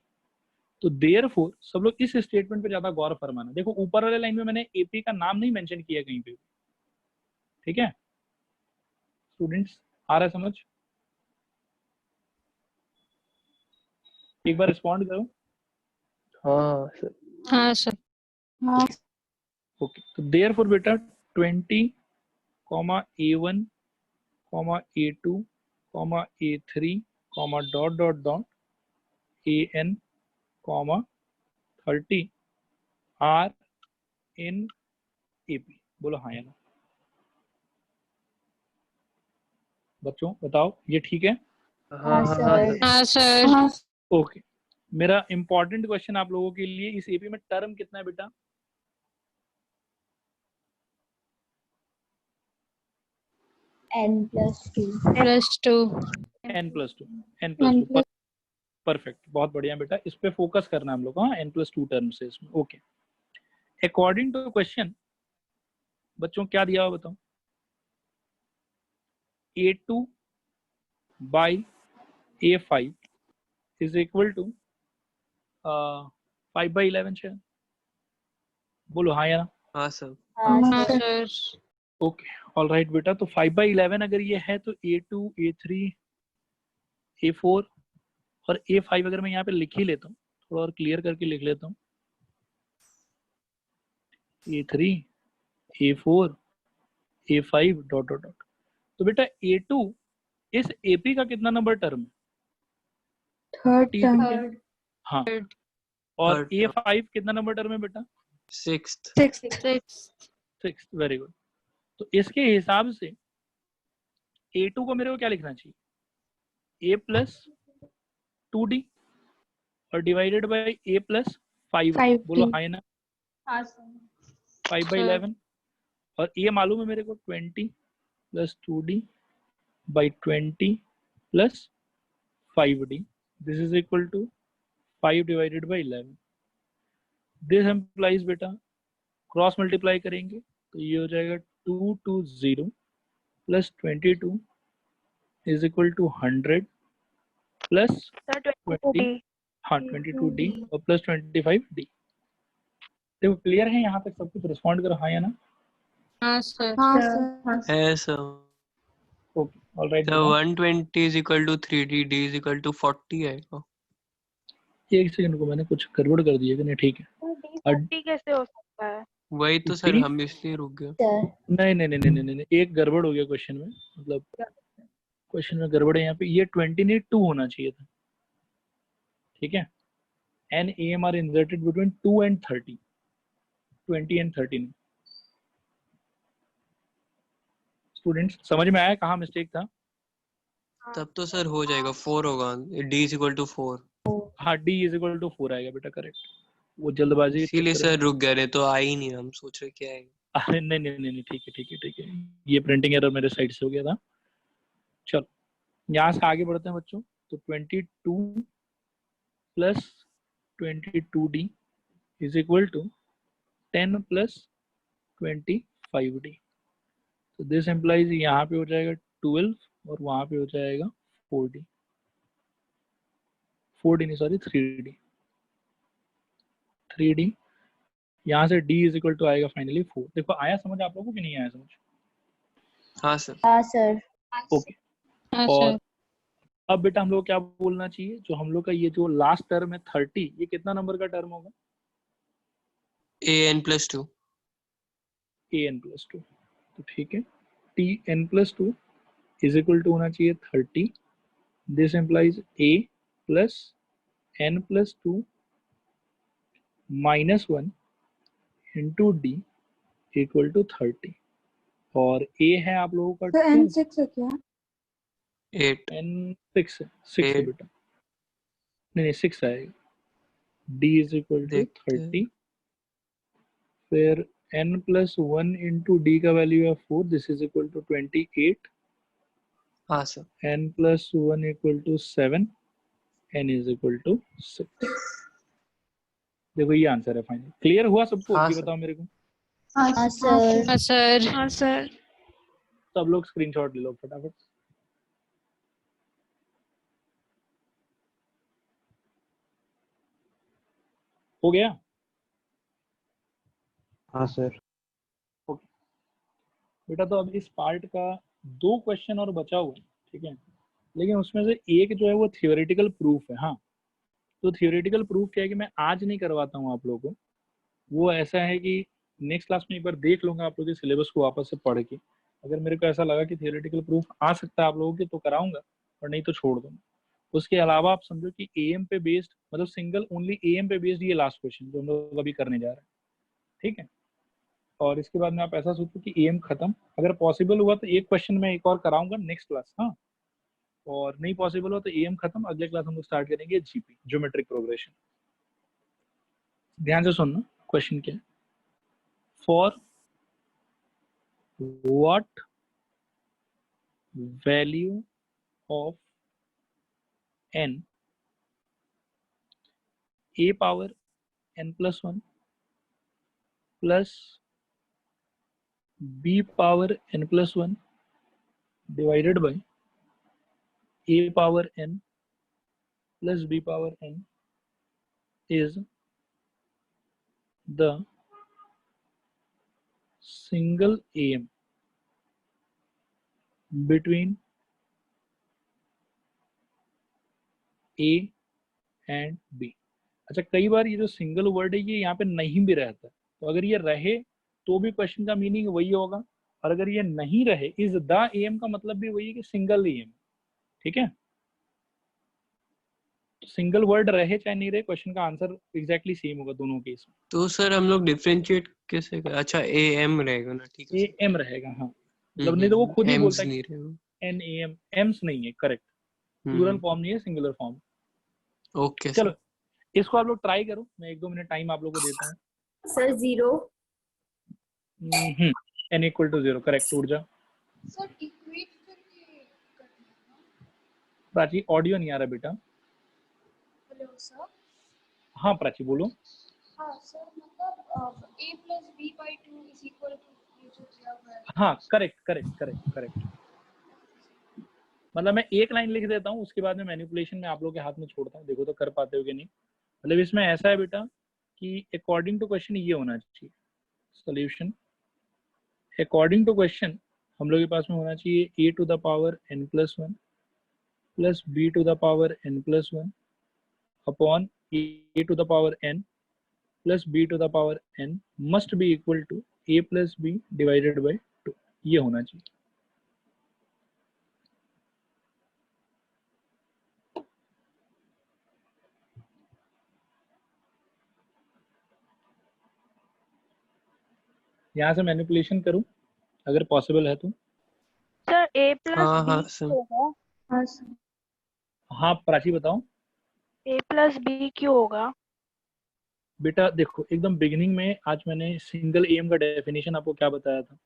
तो देयरफॉर सब लोग इस स्टेटमेंट पे ज्यादा गौर फरमाना। देखो ऊपर वाले लाइन में मैंने एपी का नाम नहीं मेंशन किया कहीं पे, ठीक है स्टूडेंट्स? आ रहा है समझ? एक बार रिस्पॉन्ड करो। हाँ सर। हाँ सर। हाँ ओके, तो देयरफॉर बेटा 20 A1 A2 A3 dot dot dot AN 30 are in AP. बोलो हाँ या ना बच्चों, बताओ ये ठीक है? हाँ हाँ हाँ सर। हाँ सर। हाँ ओके, मेरा इंपॉर्टेंट क्वेश्चन आप लोगों के लिए, इस एपी में टर्म कितना है बेटा? n+2 +2 n+2 n+, परफेक्ट, बहुत बढ़िया बेटा, इस पे फोकस करना हम लोग को। हाँ, n+2 टर्म्स है इसमें। ओके, अकॉर्डिंग टू क्वेश्चन बच्चों क्या दिया हुआ बताओ? A2 by A5 is equal to 5/11 शायद, बोलो हाँ या ना? हाँ सर। हाँ हाँ sir, sir. Okay, all right बेटा, तो 5/11 अगर ये है तो A2 A3 A4 और A5 अगर मैं यहाँ पे लिख ही लेता हूँ, थोड़ा और क्लियर करके लिख लेता हूँ, A3 A4 A5 dot dot dot, तो बेटा A2 इस AP का कितना नंबर टर्म है? थर्ड T टर्म, पे? हाँ, और Third term. A5 कितना नंबर टर्म है बेटा? Sixth. 6, very good. तो इसके हिसाब से A2 को मेरे को क्या लिखना चाहिए? A+2D और डिवाइडेड बाय A+5, 5D, बोलो हाँ या ना? हाँ सर, 5/11, और ये मालूम है मेरे को 20 + 2D by 20 + 5D, this is equal to 5 divided by 11। This implies बेटा, क्रॉस मल्टीप्लाई करेंगे तो ये हो जाएगा 220 + 22 is equal to 100 plus sir 20, 22D। हाँ 22D और प्लस 25D। देखो क्लियर है यहाँ तक सब कुछ? रिस्पॉन्ड करो हाँ या ना? हाँ सर। हाँ सर, है सर। ओके, ऑलराइट तो बेटा, 120 is equal to 3D, D is equal to 40 आएगा। एक सेकंड को मैंने कुछ गड़बड़ कर दी है कि नहीं? ठीक है, D40 कैसे हो सकता है? वही तो सर, D, हम इसलिए रुक गए। सर, नहीं नहीं नहीं नहीं नहीं नहीं, एक गड़बड़ हो गया क्वेश्चन में, मतलब क्वेश्चन में गड़बड़ है यहाँ पे, ये 20 नहीं 2 होना चाहिए था, ठीक है? N AM are inserted between 2 and 30, 20 and 30 नहीं। स्टूडेंट्स समझ में आया कहाँ मिस्टेक था? तब तो सर हो जाएगा, 4 होगा। D is equal to 4। हाँ, D is equal to 4 आएगा बेटा, करेक्ट। वो जल्दबाजी के इसीलिए चक्कर में, सर रुक गए, रहे तो आ ही नहीं, हम सोच रहे क्या है। अरे नहीं नहीं नहीं नहीं, ठीक है ठीक है ठीक है, ये प्रिंटिंग एरर मेरे साइड से हो गया था। चलो यहाँ से आगे बढ़ते हैं बच्चों, तो 22 + 22D is equal to 10 + 25D, तो दिस एम्प्लाइज यहाँ पे हो जाएगा 12 और वहां पे हो जाएगा 4D, 4D नहीं सॉरी 3D, 3D, यहाँ से D इज इक्वल टू आएगा फाइनली 4। देखो आया समझ आप लोगों को कि नहीं आया समझ? हाँ सर। हाँ सर, ओके, हाँ और सर। अब बेटा हम लोग क्या बोलना चाहिए, जो हम लोग का ये जो लास्ट टर्म है 30, ये कितना नंबर का टर्म होगा? AN+2। AN+2, तो ठीक है, TN+2 इज इक्वल टू होना चाहिए 30, this implies A + N+2 -1 into D equal to 30, और A है आप लोगों का तो 2, n6 है क्या? 8। N6 है, 6 है 8 बेटा, नहीं नहीं 6 आएगा, D इज इक्वल टू देखते हैं। 30, फिर N+1 इंटू D का वैल्यू है 4, दिस इज इक्वल टू 28, हाँ sir. N+1 equal to 7, N is equal to 6। देखो ये आंसर है फाइनल। क्लियर हुआ सबको? हाँ ये सर। बताओ मेरे को, हाँ सर, हाँ सर। हाँ सर। सब लोग स्क्रीनशॉट ले लो फटाफट। हो गया? हाँ सर। ओके बेटा, तो अब इस पार्ट का 2 क्वेश्चन और बचा हुआ है, ठीक है, लेकिन उसमें से एक जो है वो थियोरेटिकल प्रूफ है। हाँ, तो थियोरेटिकल प्रूफ क्या है कि मैं आज नहीं करवाता हूँ आप लोगों को, वो ऐसा है कि नेक्स्ट क्लास में एक बार देख लूंगा आप लोगों के सिलेबस को वापस से पढ़ के, अगर मेरे को ऐसा लगा कि थियोरेटिकल प्रूफ आ सकता है आप लोगों के तो कराऊंगा, और नहीं तो छोड़ दूंगा। उसके अलावा आप समझो कि एएम पे बेस्ड, मतलब सिंगल ओनली एएम पे बेस्ड ये लास्ट क्वेश्चन जो हम लोग अभी करने जा रहे हैं, ठीक है? और इसके बाद में आप ऐसा सोचो कि एएम खत्म, अगर पॉसिबल हुआ तो एक क्वेश्चन मैं एक और कराऊंगा नेक्स्ट क्लास। हाँ, और नहीं पॉसिबल हो तो एम खत्म, अगले क्लास हम लोग स्टार्ट करेंगे जीपी, ज्योमेट्रिक प्रोग्रेशन। ध्यान से सुनना क्वेश्चन क्या है। For what value of n a power n plus 1 plus b power n plus 1 divided by a power n plus b power n is the single am between a and b। अच्छा, कई बार ये जो single word है ये यहाँ पे नहीं भी रहता है, तो अगर ये रहे तो भी क्वेश्चन का मीनिंग वही होगा, और अगर ये नहीं रहे, इज द एम का मतलब भी वही है कि सिंगल एम। ठीक है, सिंगल वर्ड रहे चाहे नहीं रहे, क्वेश्चन का आंसर एग्जैक्टली सेम होगा दोनों केस में। तो सर हम लोग डिफरेंशिएट कैसे कर? अच्छा ए एम रहेगा ना, ठीक है ए एम रहेगा, हाँ, मतलब नहीं तो वो खुद ही एम्स बोलता है नहीं रहेगा। एन ए एम, एम्स नहीं है, करेक्ट, प्लूरल फॉर्म नहीं है, सिंगुलर फॉर्म। ओके चलो सर। इसको आप लोग ट्राई करो, मैं 1-2 मिनट टाइम आप लोग को देता हूँ। Sir 0। n equal to 0, correct. उठ जा सर इक्वेट करके करना है ना? प्राची, ऑडियो नहीं आ रहा बेटा। Hello sir. हाँ प्राची बोलो। हाँ सर, मतलब a plus b by 2 is equal to ये जो दिया हुआ है। हाँ करेक्ट करेक्ट करेक्ट करेक्ट, मतलब मैं एक लाइन लिख देता हूँ, उसके बाद में मैनिपुलेशन में आप लोग के हाथ में छोड़ता हूँ, देखो तो कर पाते हो कि नहीं। मतलब इसमें ऐसा है बेटा कि अकॉर्डिंग टू क्वेश्चन ये होना चाहिए सोल्यूशन। अकॉर्डिंग टू क्वेश्चन हम लोग के पास में होना चाहिए a to the power n plus 1 plus b to the power n plus 1 upon a to the power n plus b to the power n must be equal to a plus b divided by 2, ये होना चाहिए। यहाँ से manipulation करूँ अगर possible है तो। Sir a plus हाँ b हाँ सर। होगा। हाँ सर। हाँ प्राची बताओ। a plus b क्यों होगा? बेटा देखो, एकदम बिगिनिंग में आज मैंने सिंगल एम का डेफिनेशन आपको क्या बताया था?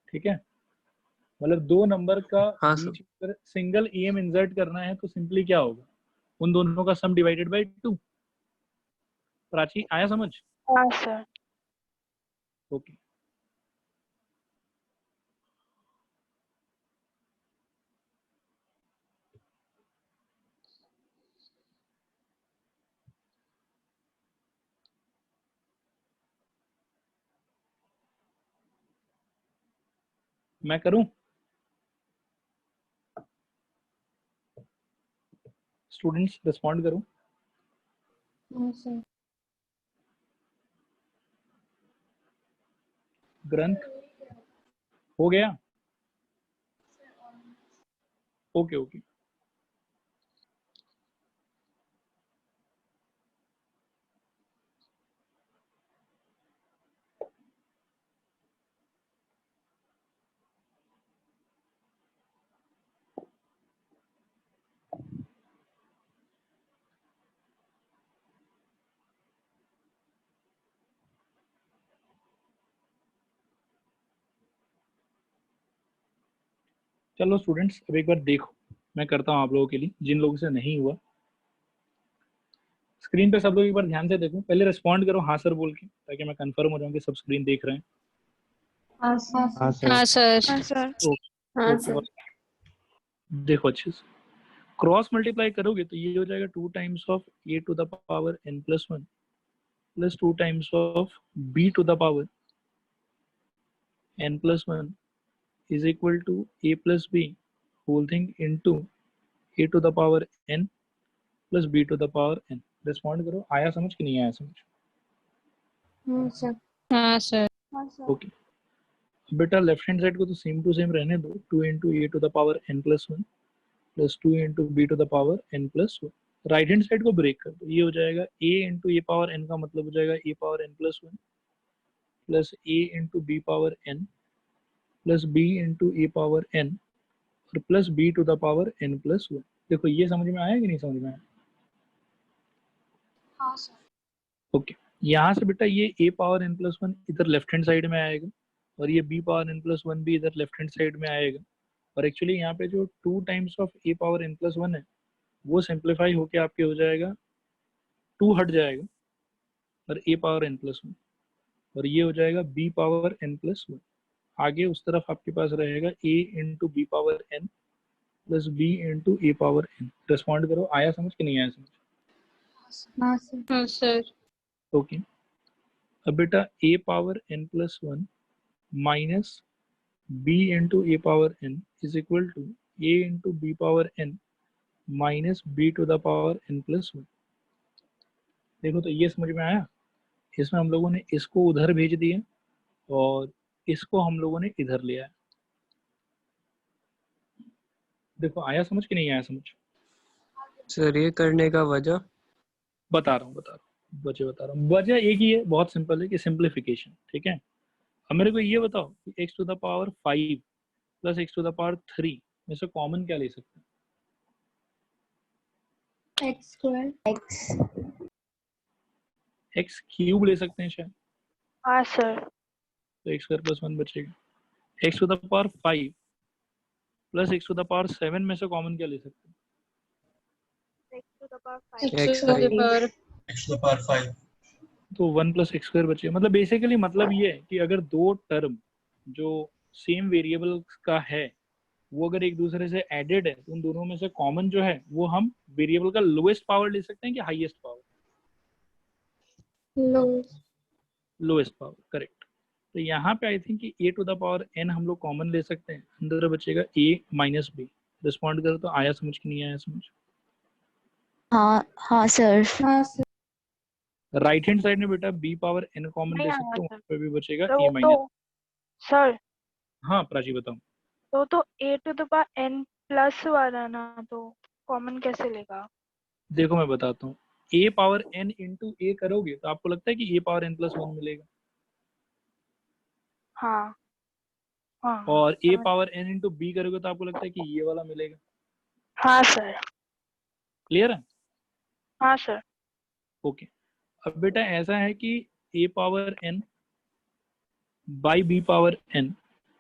ठीक है, मतलब दो नंबर का हाँ बीच सर। में सिंगल एम इंसर्ट करना है तो सिंपली क्या होगा, उन दोनों का सम डिवाइडेड बाय 2। प्राची आया समझ? हाँ सर। ओके, मैं करूं? स्टूडेंट्स रिस्पॉन्ड करो। हाँ सर। ग्रंथ हो गया? ओके ओके, चलो स्टूडेंट्स अब एक बार देखो, मैं करता हूं आप लोगों के लिए, जिन लोगों से नहीं हुआ। स्क्रीन पे सब लोग एक बार ध्यान से देखो, पहले रिस्पॉन्ड करो हाँ सर बोल के, ताकि मैं कंफर्म हो जाऊं कि सब स्क्रीन देख रहे हैं। हाँ सर। हाँ सर। हाँ सर। हाँ सर। हाँ ओके, सर। देखो अच्छे से, क्रॉस मल्टीप्लाई करोगे तो ये हो जाएगा 2 times of a to the power n plus 1 plus 2 times of b to the power n plus 1 is equal to a plus b whole thing into a to the power n plus b to the power n। Respond करो, आया समझ कि नहीं आया समझ? हाँ sir. हाँ sir. हाँ सर। ओके, बेटा लेफ्ट हैंड साइड को तो सेम टू सेम रहने दो, 2 into A to the power n plus 1 plus 2 into B to the power n plus 1। Right hand side को ब्रेक कर दो, ये हो जाएगा a into A power n का मतलब हो जाएगा A power n plus 1 plus a into B power n plus b into a power n और plus b to the power n plus 1। देखो ये समझ में आया कि नहीं समझ में आया? हाँ सर। ओके, यहाँ से बेटा ये a पावर n प्लस 1 इधर लेफ्ट हैंड साइड में आएगा और ये b पावर n प्लस 1 भी इधर लेफ्ट हैंड साइड में आएगा। और एक्चुअली यहाँ पे जो 2 times of a power n plus 1 है वो सिंप्लीफाई होके आपके हो जाएगा 2 हट जाएगा और a पावर n प्लस 1 और ये हो जाएगा b पावर n प्लस 1। आगे उस तरफ आपके पास रहेगा a into B power n plus b into a power n। Respond करो, आया समझ कि नहीं आया समझ? हाँ सर। हाँ सर। ओके, अब बेटा a power n plus 1 minus b into a power n is equal to a into B power n minus b to the power n plus 1। देखो तो ये समझ में आया? इसमें हम लोगों ने इसको उधर भेज दिया और इसको हम लोगों ने इधर लिया है। देखो आया समझ कि नहीं आया समझ? सर ये करने का वजह? बता रहा हूँ वजह एक ही है, बहुत सिंपल है कि सिंप्लीफिकेशन। ठीक है, अब मेरे को ये बताओ कि x to the power 5 plus x to the power 3 में से कॉमन क्या ले सकते हैं? x स्क्वायर x क्यूब ले सकते हैं शायद, हाँ सर। तो x स्क्वायर प्लस 1 बचेगा। x to the power 5 plus x to the power 7 में से कॉमन क्या ले सकते हैं? x to the power 5 X to the power x to the power 5। तो 1 प्लस एक्स स्क्वायर बचेगा। मतलब बेसिकली मतलब ये है कि अगर दो टर्म जो सेम वेरिएबल का है वो अगर एक दूसरे से एडेड है तो उन दोनों में से कॉमन जो है वो हम वेरिएबल का लोएस्ट पावर ले सकते हैं कि highest power? Lowest power, correct. तो यहाँ पे आई थिंक कि a to the power n हम लोग कॉमन ले सकते हैं, अंदर बचेगा a माइनस b। रिस्पॉन्ड करो तो आया समझ कि नहीं आया समझ? हाँ सर। राइट हैंड साइड में बेटा b पावर n कॉमन नहीं ले आया सकते हो, सर। वहाँ पे भी बचेगा तो a माइनस। सर हाँ प्राची बताओ। तो a to the power n plus वाला ना, तो कॉमन कैसे लेगा? देखो मैं बताता हूँ, a power n into a करोगे तो आपको लगता है कि a पावर n प्लस 1 मिलेगा, हाँ हाँ और a power n into b करोगे तो आपको लगता है कि ये वाला मिलेगा। हाँ सर। क्लियर है? हाँ सर। ओके, अब बेटा ऐसा है कि a power n by b power n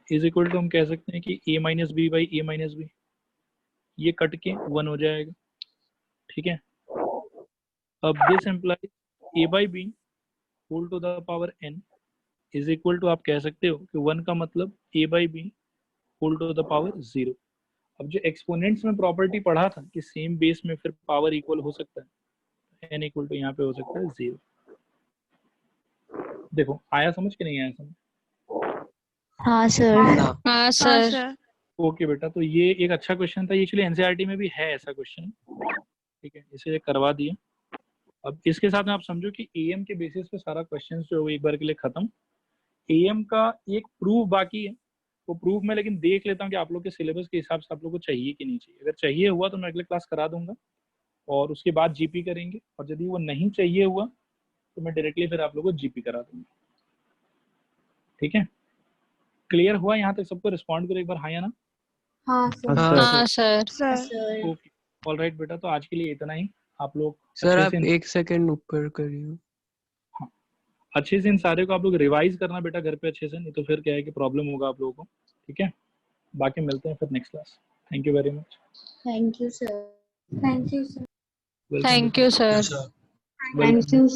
is equal to हम कह सकते हैं कि a minus b by a minus b, ये कट के 1 हो जाएगा। ठीक है, अब this implies a by b whole to the power n is equal to आप कह सकते हो कि 1 का मतलब a by b whole to the power 0। अब जो एक्सपोनेंट्स में प्रॉपर्टी पढ़ा था कि सेम बेस में फिर पावर इक्वल हो सकता है, n इक्वल टू यहाँ पे हो सकता है 0। देखो आया समझ कि नहीं आया समझ? हाँ सर। हाँ सर। ओके बेटा, तो ये एक अच्छा क्वेश्चन था, एक्चुअली एनसीईआरटी में भी है ऐसा क्वेश्चन। ठीक है, इसे करवा दिया। अब इसके साथ में आप समझो कि एएम के बेसिस पे सारा क्वेश्चन जो एक बार के लिए खत्म। एएम का एक प्रूफ बाकी है, वो प्रूफ मैं लेकिन देख लेता हूँ कि आप लोग के सिलेबस के हिसाब से आप लोग को चाहिए कि नहीं चाहिए। अगर चाहिए हुआ तो मैं अगले क्लास करा दूंगा और उसके बाद जीपी करेंगे, और यदि वो नहीं चाहिए हुआ तो मैं डायरेक्टली फिर आप लोग को जीपी करा दूंगा। ठीक है, क्लियर हुआ यहाँ तक सबको? रिस्पॉन्ड करो एक बार, हाँ या ना? हाँ सर। हाँ सर। सर। ओके ऑलराइट बेटा, तो आज के लिए इतना ही। आप लोग सर अच्छे आप से 1 सेकंड ऊपर करिए। अच्छे से इन सारे को आप लोग रिवाइज करना बेटा घर पे अच्छे से, नहीं तो फिर क्या है कि प्रॉब्लम होगा आप लोगों को। ठीक है, बाकी मिलते हैं फिर next class. Thank you very much. Thank you sir. Thank you sir. Thank you sir. Welcome.